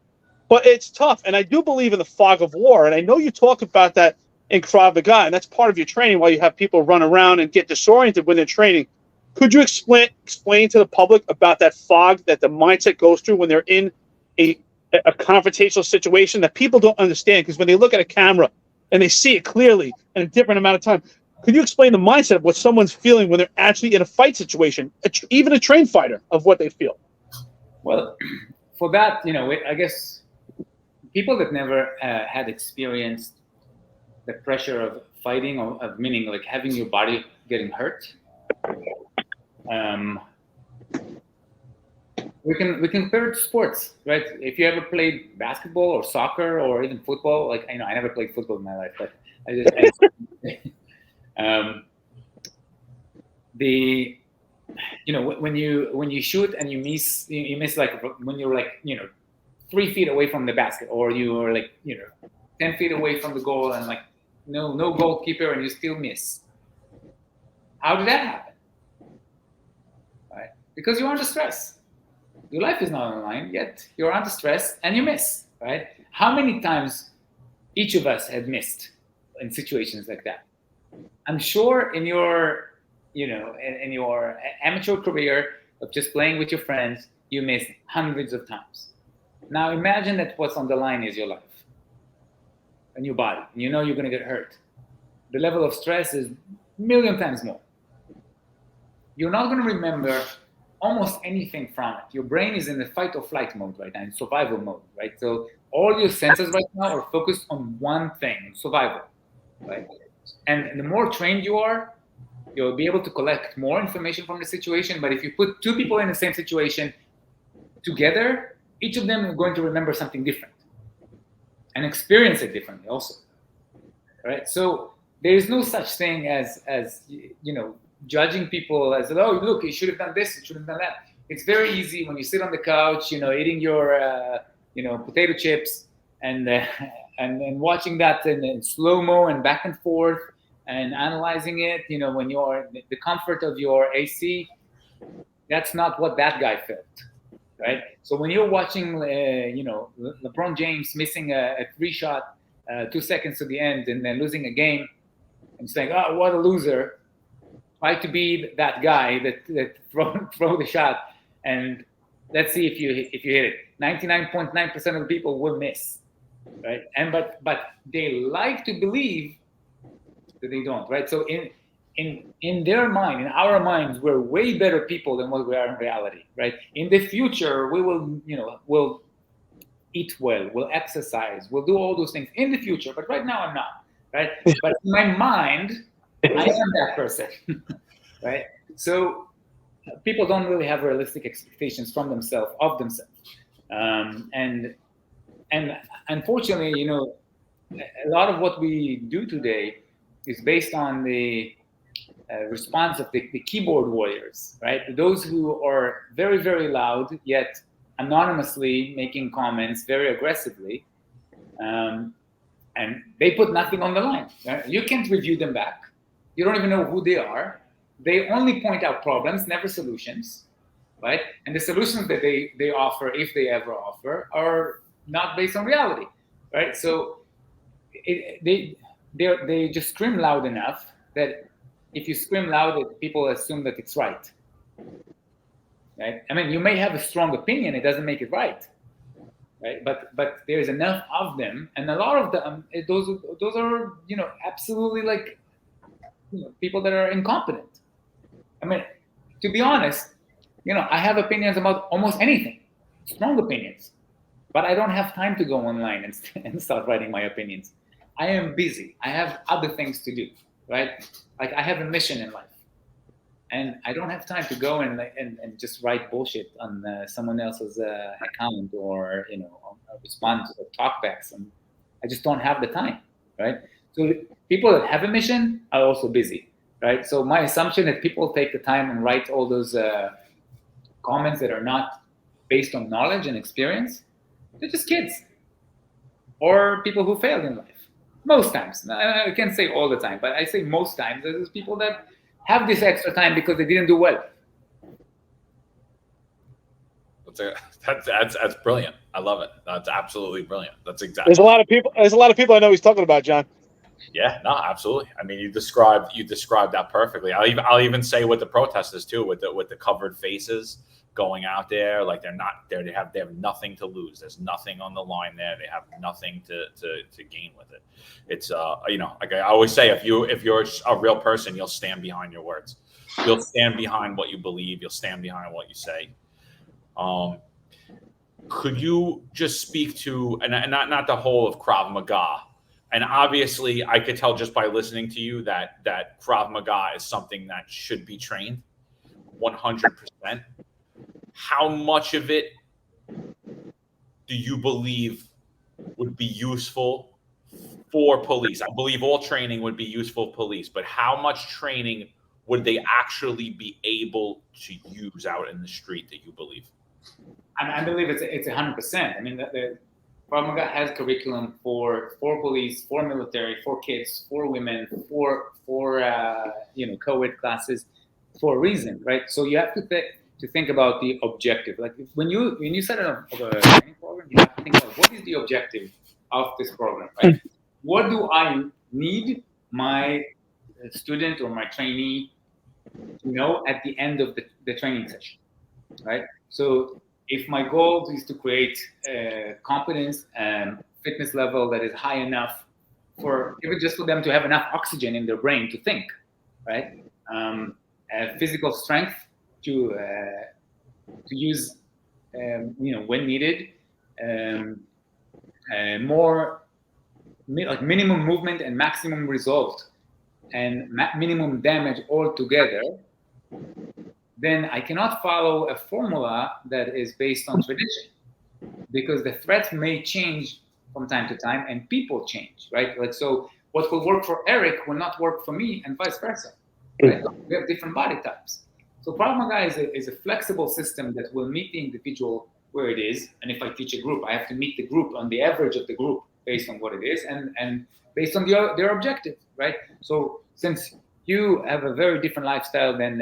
But it's tough, and I do believe in the fog of war, and I know you talk about that in Krav Maga, and that's part of your training, while you have people run around and get disoriented when they're training. Could you explain to the public about that fog that the mindset goes through when they're in a confrontational situation that people don't understand? Because when they look at a camera and they see it clearly in a different amount of time, could you explain the mindset of what someone's feeling when they're actually in a fight situation, even a trained fighter, of what they feel? Well, for that, I guess people that never had experienced the pressure of fighting, or of meaning like having your body getting hurt, we can compare it to sports, right? If you ever played basketball or soccer or even football, like I never played football in my life, but when you shoot and you miss like when you're like 3 feet away from the basket, or you are like 10 feet away from the goal, and like no goalkeeper, and you still miss. How did that happen? Right? Because you're under stress. Your life is not on the line, yet you're under stress and you miss. Right? How many times each of us have missed in situations like that? I'm sure in your in your amateur career of just playing with your friends, you missed hundreds of times. Now imagine that what's on the line is your life and your body. You're going to get hurt. The level of stress is a million times more. You're not going to remember almost anything from it. Your brain is in the fight or flight mode right now, in survival mode, right? So all your senses right now are focused on one thing, survival, right? And the more trained you are, you'll be able to collect more information from the situation. But if you put two people in the same situation together, each of them is going to remember something different and experience it differently also, right? So there is no such thing as judging people as, oh, look, you should have done this, you should have done that. It's very easy when you sit on the couch, eating your potato chips and watching that in slow-mo and back and forth and analyzing it, when you're in the comfort of your AC. That's not what that guy felt. Right. So when you're watching, LeBron James missing a 3-shot, 2 seconds to the end, and then losing a game, and saying, "Oh, what a loser!" Try to be that guy that throw the shot, and let's see if you hit it. 99.9% of the people will miss, right? And but they like to believe that they don't, right? So in their mind, in our minds, we're way better people than what we are in reality, right? In the future, we will, we'll eat well, we'll exercise, we'll do all those things in the future. But right now, I'm not, right? But in my mind, I am that person, right? So people don't really have realistic expectations from themselves, of themselves, and unfortunately, a lot of what we do today is based on the response of the keyboard warriors, right? Those who are very, very loud, yet anonymously making comments very aggressively, and they put nothing on the line. Right? You can't review them back. You don't even know who they are. They only point out problems, never solutions, right? And the solutions that they offer, if they ever offer, are not based on reality, right? So they just scream loud enough that if you scream loud, people assume that it's right. Right? I mean, you may have a strong opinion; it doesn't make it right. Right? But there's enough of them, and a lot of them, those are absolutely like people that are incompetent. I mean, to be honest, I have opinions about almost anything, strong opinions, but I don't have time to go online and start writing my opinions. I am busy. I have other things to do. Right? Like I have a mission in life, and I don't have time to go and just write bullshit on someone else's account or respond to the talkbacks, and I just don't have the time, right? So people that have a mission are also busy. right? So my assumption that people take the time and write all those comments that are not based on knowledge and experience, they're just kids or people who failed in life. Most times, I can't say all the time, but I say most times, there's people that have this extra time because they didn't do well. That's brilliant. I love it. That's absolutely brilliant. That's exactly. There's a lot of people. There's a lot of people I know he's talking about, John. Yeah, no, absolutely. I mean, you described that perfectly. I'll even say with the protesters too, with the covered faces going out there, like they're not there. They have nothing to lose. There's nothing on the line there. They have nothing to gain with it. It's like I always say, if you're a real person, you'll stand behind your words. You'll stand behind what you believe. You'll stand behind what you say. Could you just speak to, and not the whole of Krav Maga, and obviously I could tell just by listening to you that Krav Maga is something that should be trained 100%. How much of it do you believe would be useful for police? I believe all training would be useful for police, but how much training would they actually be able to use out in the street that you believe? I believe it's 100%. I mean, the Krav Maga has curriculum for police, for military, for kids, for women, for co-ed classes, for a reason, right? So you have to think about the objective. Like when you set up a training program, you have to think about what is the objective of this program, right? What do I need my student or my trainee to know at the end of the training session, right? So if my goal is to create competence and fitness level that is high enough even just for them to have enough oxygen in their brain to think, right? Physical strength to use, when needed, more like minimum movement and maximum result, and minimum damage altogether, then I cannot follow a formula that is based on tradition, because the threat may change from time to time and people change, right? Like, so what will work for Eric will not work for me and vice versa, right? We have different body types. So Krav Maga is a flexible system that will meet the individual where it is. And if I teach a group, I have to meet the group on the average of the group based on what it is and based on their objective, right? So since you have a very different lifestyle than,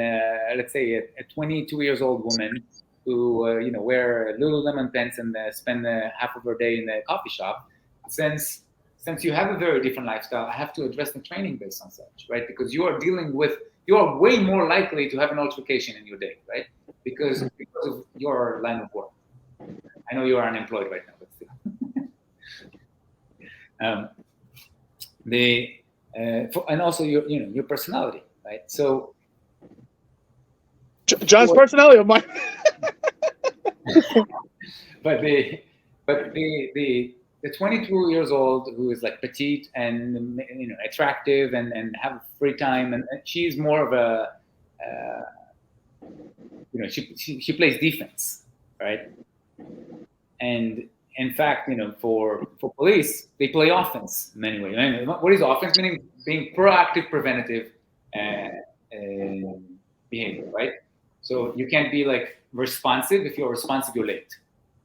let's say, a 22 years old woman who, wear Lululemon pants and spend half of her day in the coffee shop. Since you have a very different lifestyle, I have to address the training based on such, right? Because you are way more likely to have an altercation in your day, right? Because of your line of work. I know you are unemployed right now, but still. And also your personality, right? So John's personality or mine? but the 22 years old who is like petite and attractive and have free time, and she's more of a she plays defense, right? And in fact, for police, they play offense in many ways. I mean, what is offense? Meaning being proactive, preventative behavior, right? So you can't be like responsive. If you're responsive, you're late.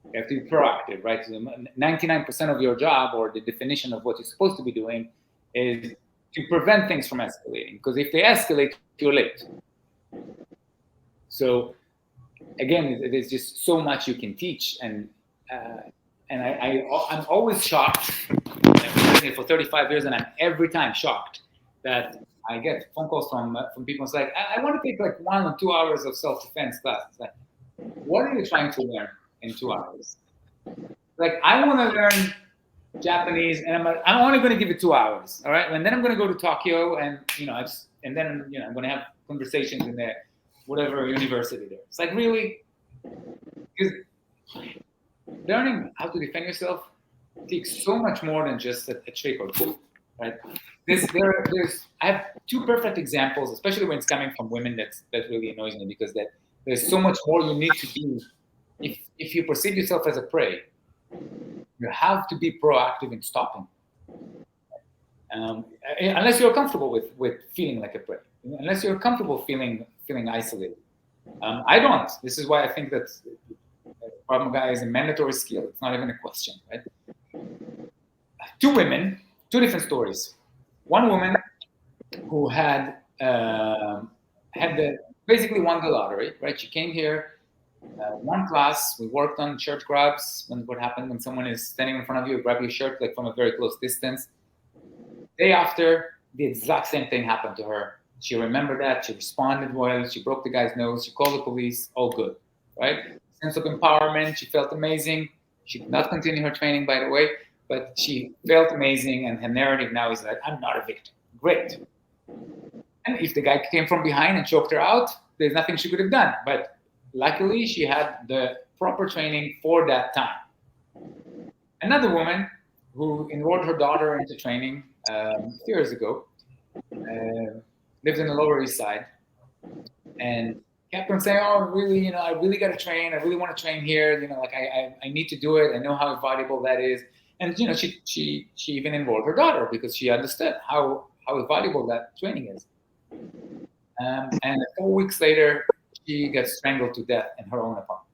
You have to be proactive, right? So 99% of your job, or the definition of what you're supposed to be doing, is to prevent things from escalating. Because if they escalate, you're late. So again, there's just so much you can teach, and I'm always shocked. I've been doing it for 35 years, and I'm every time shocked that I get phone calls from people. It's like, I want to take like 1 or 2 hours of self-defense class. It's like, what are you trying to learn in 2 hours? Like, I want to learn Japanese, and I'm only going to give it 2 hours, all right? And then I'm going to go to Tokyo, and I'm going to have conversations in there, whatever university there. It's like, really, because learning how to defend yourself takes so much more than just a trick or two, right? I have 2 perfect examples, especially when it's coming from women. That really annoys me, because there's so much more you need to do. If you perceive yourself as a prey, you have to be proactive in stopping. Unless you're comfortable with feeling like a prey, unless you're comfortable feeling isolated. I don't. This is why I think that Krav Maga is a mandatory skill. It's not even a question, right? Two women, two different stories. One woman who had basically won the lottery, right? She came here, one class. We worked on shirt grabs. What happened when someone is standing in front of you, grab your shirt like from a very close distance. Day after, the exact same thing happened to her. She remembered that. She responded well. She broke the guy's nose. She called the police. All good, right? Sense of empowerment. She felt amazing. She did not continue her training, by the way, but she felt amazing. And her narrative now is that I'm not a victim. Great. And if the guy came from behind and choked her out, there's nothing she could have done. But luckily, she had the proper training for that time. Another woman who enrolled her daughter into training a few years ago, lived in the Lower East Side, and kept on saying, "Oh, really? I really got to train. I really want to train here. Like I need to do it. I know how valuable that is." And she even enrolled her daughter because she understood how valuable that training is. And 4 weeks later, she got strangled to death in her own apartment.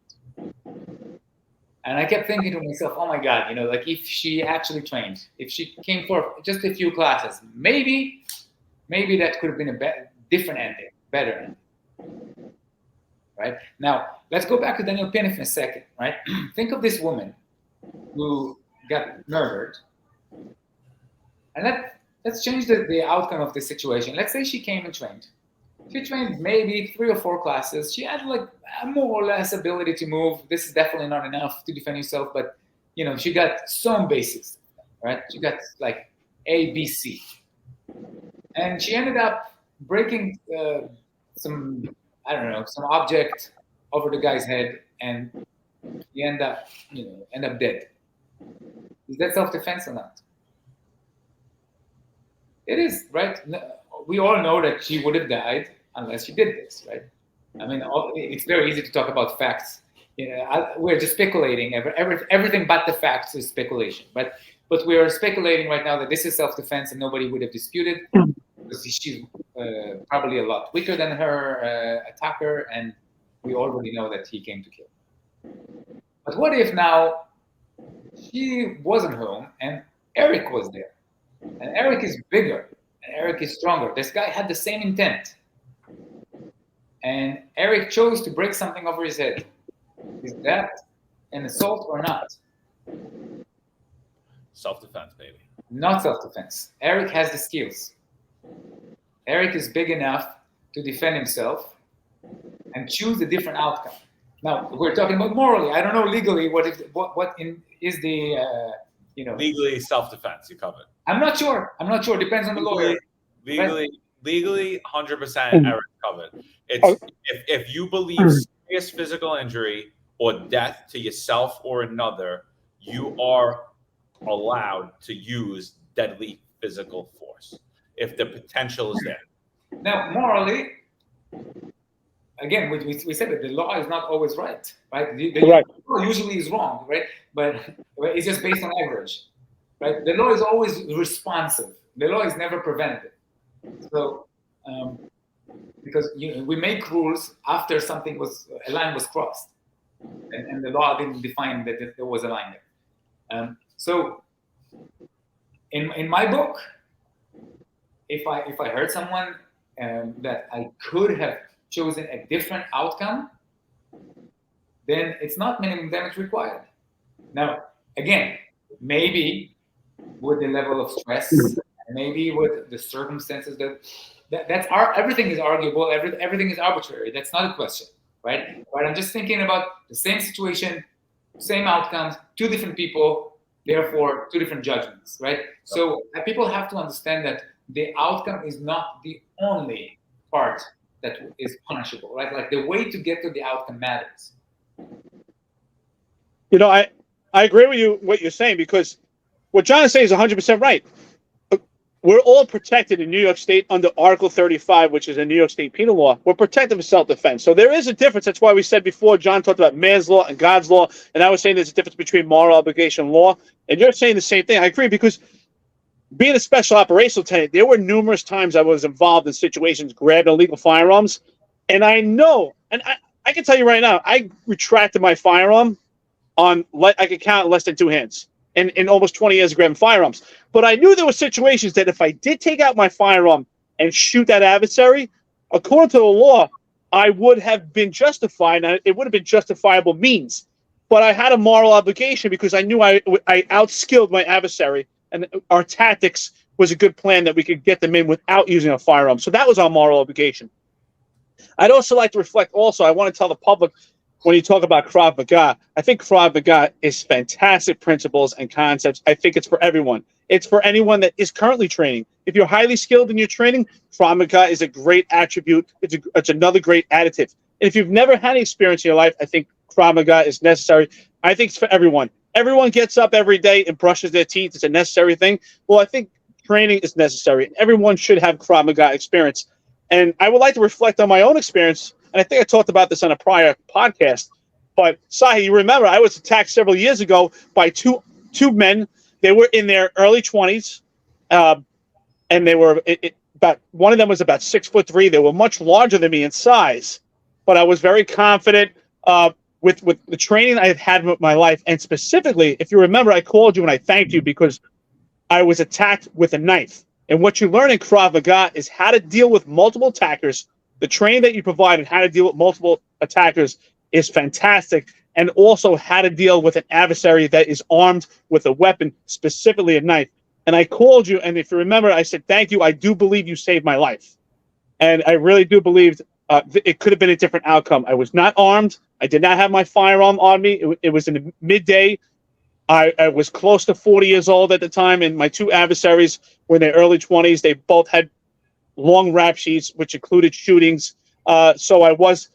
And I kept thinking to myself, "Oh my God, like if she actually trained, if she came for just a few classes, maybe that could have been a different ending, better ending." Right? Now, let's go back to Daniel Pinniff in a second, right? Think of this woman who got murdered. And let's change the outcome of the situation. Let's say she came and trained. She trained maybe 3 or 4 classes. She had like a more or less ability to move. This is definitely not enough to defend yourself, but she got some basics, right? She got like A, B, C. And she ended up breaking some object over the guy's head, and he end up dead. Is that self-defense or not? It is, right? We all know that she would have died unless she did this, right? I mean, it's very easy to talk about facts. We're just speculating. Everything but the facts is speculation. But we are speculating right now that this is self-defense, and nobody would have disputed. Because she's probably a lot weaker than her attacker, and we already know that he came to kill. But what if now she wasn't home and Eric was there? And Eric is bigger, and Eric is stronger. This guy had the same intent. And Eric chose to break something over his head. Is that an assault or not? Self-defense, baby. Not self-defense. Eric has the skills. Eric is big enough to defend himself and choose a different outcome. Now, we're talking about morally. I don't know legally is the legally self-defense. You covered. I'm not sure. Depends on the lawyer. Legally, 100% Eric covered. It's if you believe serious physical injury or death to yourself or another, you are allowed to use deadly physical force if the potential is there. Now, morally, again, we said that the law is not always right? The law usually is wrong, right? But it's just based on average, right? The law is always responsive. The law is never preventative. So, because we make rules after a line was crossed, and the law didn't define that there was a line there. So, in my book, if I hurt someone that I could have chosen a different outcome, then it's not minimum damage required. Now, again, maybe with the level of stress, maybe with the circumstances everything is arguable, everything is arbitrary. That's not a question, right? But I'm just thinking about the same situation, same outcomes, 2 different people, therefore 2 different judgments, right? So people have to understand that the outcome is not the only part that is punishable, right? Like the way to get to the outcome matters. I agree with you, what you're saying, because what John is saying is 100% right. We're all protected in New York State under Article 35, which is a New York State penal law. We're protected for self-defense. So there is a difference. That's why we said before, John talked about man's law and God's law, and I was saying there's a difference between moral obligation and law. And you're saying the same thing. I agree, because being a special operations lieutenant, there were numerous times I was involved in situations grabbing illegal firearms. And I know, and I can tell you right now, I retracted my firearm I could count less than two hands in almost 20 years of grabbing firearms. But I knew there were situations that if I did take out my firearm and shoot that adversary, according to the law, I would have been justified. It would have been justifiable means. But I had a moral obligation because I knew I outskilled my adversary, and our tactics was a good plan that we could get them in without using a firearm. So that was our moral obligation. I'd also like to reflect also, I want to tell the public, when you talk about Krav Maga, I think Krav Maga is fantastic principles and concepts. I think it's for everyone. It's for anyone that is currently training. If you're highly skilled in your training, Krav Maga is a great attribute. It's another great additive. And if you've never had any experience in your life, I think Krav Maga is necessary. I think it's for everyone. Everyone gets up every day and brushes their teeth. It's a necessary thing. Well, I think training is necessary. Everyone should have Krav Maga experience. And I would like to reflect on my own experience. And I think I talked about this on a prior podcast. But Tsahi, you remember I was attacked several years ago by two men. They were in their early 20s, and they were about, one of them was about 6'3". They were much larger than me in size, but I was very confident with the training I have had with my life. And specifically, if you remember, I called you and I thanked you because I was attacked with a knife. And what you learn in Krav Maga is how to deal with multiple attackers. The training that you provide and how to deal with multiple attackers is fantastic. And also how to deal with an adversary that is armed with a weapon, specifically a knife. And I called you, and if you remember, I said, thank you. I do believe you saved my life. And I really do believe it could have been a different outcome. I was not armed. I did not have my firearm on me. It was in the midday. I was close to 40 years old at the time, and my two adversaries were in their early 20s. They both had long rap sheets, which included shootings. So I was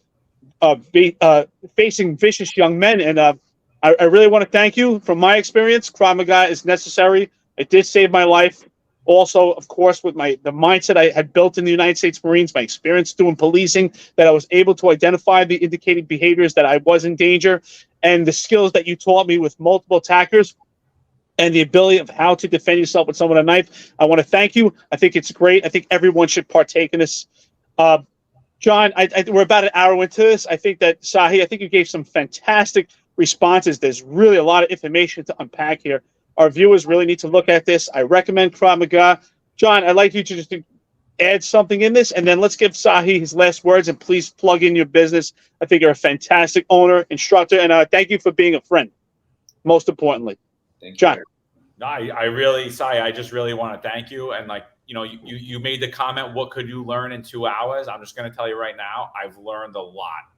facing vicious young men, and I really want to thank you. From my experience, Krav Maga is necessary. It did save my life. Also, of course, with the mindset I had built in the United States Marines, my experience doing policing, that I was able to identify the indicating behaviors that I was in danger, and the skills that you taught me with multiple attackers, and the ability of how to defend yourself with someone with a knife. I want to thank you. I think it's great. I think everyone should partake in this. John, we're about an hour into this. I think that, Tsahi, I think you gave some fantastic responses. There's really a lot of information to unpack here. Our viewers really need to look at this. I recommend Krav Maga. John, I'd like you to just add something in this, and then let's give Tsahi his last words, and please plug in your business. I think you're a fantastic owner, instructor, and thank you for being a friend, most importantly. Thank you. John. No, I really, Tsahi, I just really want to thank you. And you made the comment, what could you learn in 2 hours? I'm just going to tell you right now, I've learned a lot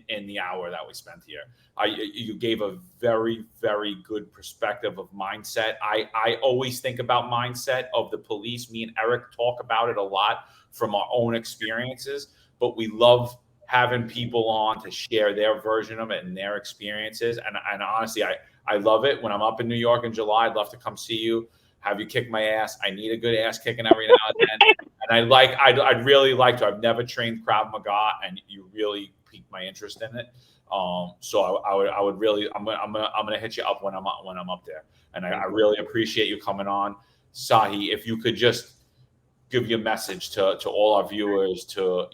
in the hour that we spent here. You gave a very, very good perspective of mindset. I always think about mindset of the police. Me and Eric talk about it a lot from our own experiences, but we love having people on to share their version of it and their experiences. And honestly, I love it. When I'm up in New York in July, I'd love to come see you, have you kick my ass. I need a good ass kicking every now and then. And I'd really like to. I've never trained Krav Maga, and you really piqued my interest in it. So I would really, I'm gonna hit you up when I'm up there. And I really appreciate you coming on. Tsahi, if you could just give your message to all our viewers, to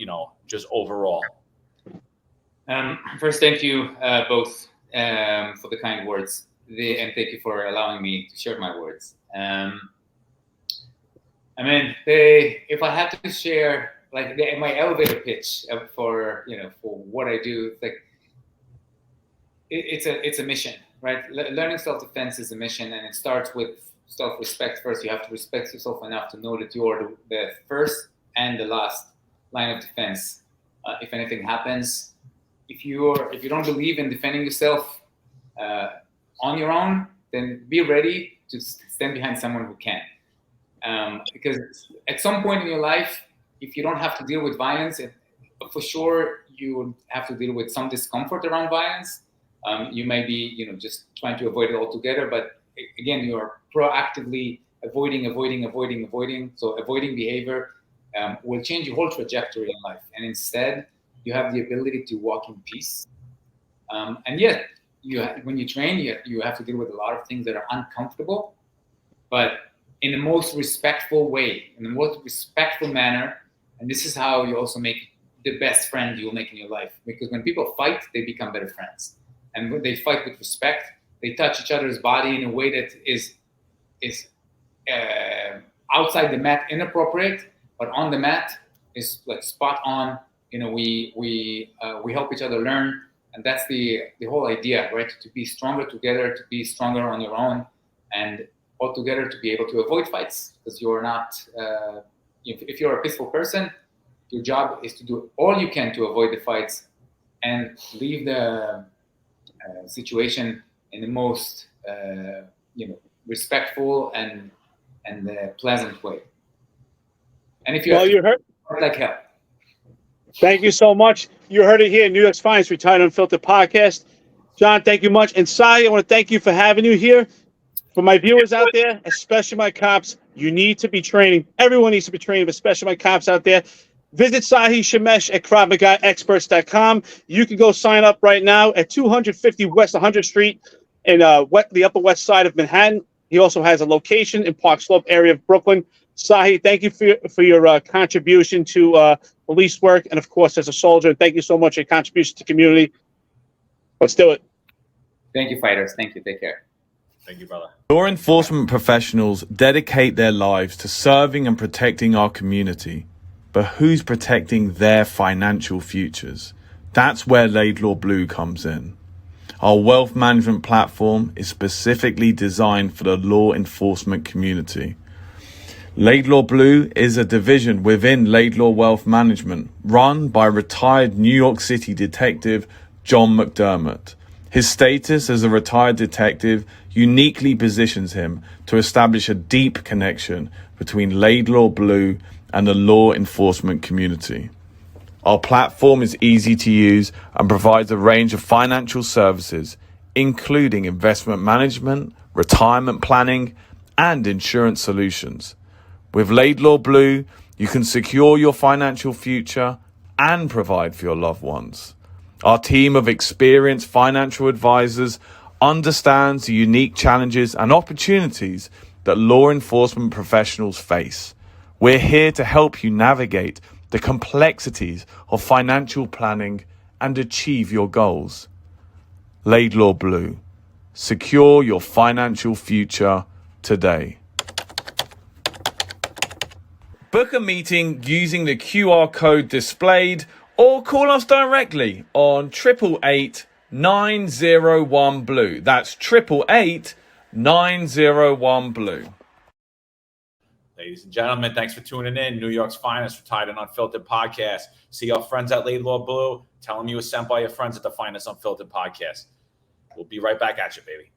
just overall. First, thank you both for the kind words, and thank you for allowing me to share my words. If I had to share my elevator pitch for what I do, it's a mission, right? Learning self-defense is a mission, and it starts with self-respect first. You have to respect yourself enough to know that you are the first and the last line of defense. If anything happens, if you don't believe in defending yourself on your own, then be ready to stand behind someone who can. Because at some point in your life, if you don't have to deal with violence, for sure you have to deal with some discomfort around violence. You may be, just trying to avoid it altogether, but again, you are proactively avoiding. So avoiding behavior will change your whole trajectory in life. And instead, you have the ability to walk in peace. And yet, when you train, you have to deal with a lot of things that are uncomfortable. But in the most respectful way, in the most respectful manner. And this is how you also make the best friend you'll make in your life. Because when people fight, they become better friends. And when they fight with respect, they touch each other's body in a way that is outside the mat inappropriate, but on the mat is like spot on. You know, we help each other learn, and that's the whole idea, right? To be stronger together, to be stronger on your own, and all together to be able to avoid fights. Because you're not, if you're a peaceful person, your job is to do all you can to avoid the fights and leave the situation in the most, respectful and pleasant way. And if you Well, you heard. like hell. Thank you so much. You heard it here. New York's Finest Retired Unfiltered podcast. John, thank you much. And Tsahi, I want to thank you for having you here. For my viewers out there, especially my cops, you need to be training. Everyone needs to be training, but especially my cops out there. Visit Tsahi Shemesh at KravMagaExperts.com. You can go sign up right now at 250 West 100th Street in the Upper West Side of Manhattan. He also has a location in Park Slope area of Brooklyn. Tsahi, thank you for your contribution to police work, and of course, as a soldier, thank you so much for your contribution to the community. Let's do it. Thank you, fighters. Thank you. Take care. Thank you, brother. Law enforcement professionals dedicate their lives to serving and protecting our community. But who's protecting their financial futures? That's where Laidlaw Blue comes in. Our wealth management platform is specifically designed for the law enforcement community. Laidlaw Blue is a division within Laidlaw Wealth Management, run by retired New York City detective John McDermott. His status as a retired detective uniquely positions him to establish a deep connection between Laidlaw Blue and the law enforcement community. Our platform is easy to use and provides a range of financial services, including investment management, retirement planning, and insurance solutions. With Laidlaw Blue, you can secure your financial future and provide for your loved ones. Our team of experienced financial advisors understands the unique challenges and opportunities that law enforcement professionals face. We're here to help you navigate the complexities of financial planning and achieve your goals. Laidlaw Blue. Secure your financial future today. Book a meeting using the QR code displayed or call us directly on 888-901-BLUE. That's 888-901-BLUE. Ladies and gentlemen, thanks for tuning in. New York's Finest Retired and Unfiltered podcast. See our friends at Laidlaw Blue. Tell them you were sent by your friends at the Finest Unfiltered podcast. We'll be right back at you, baby.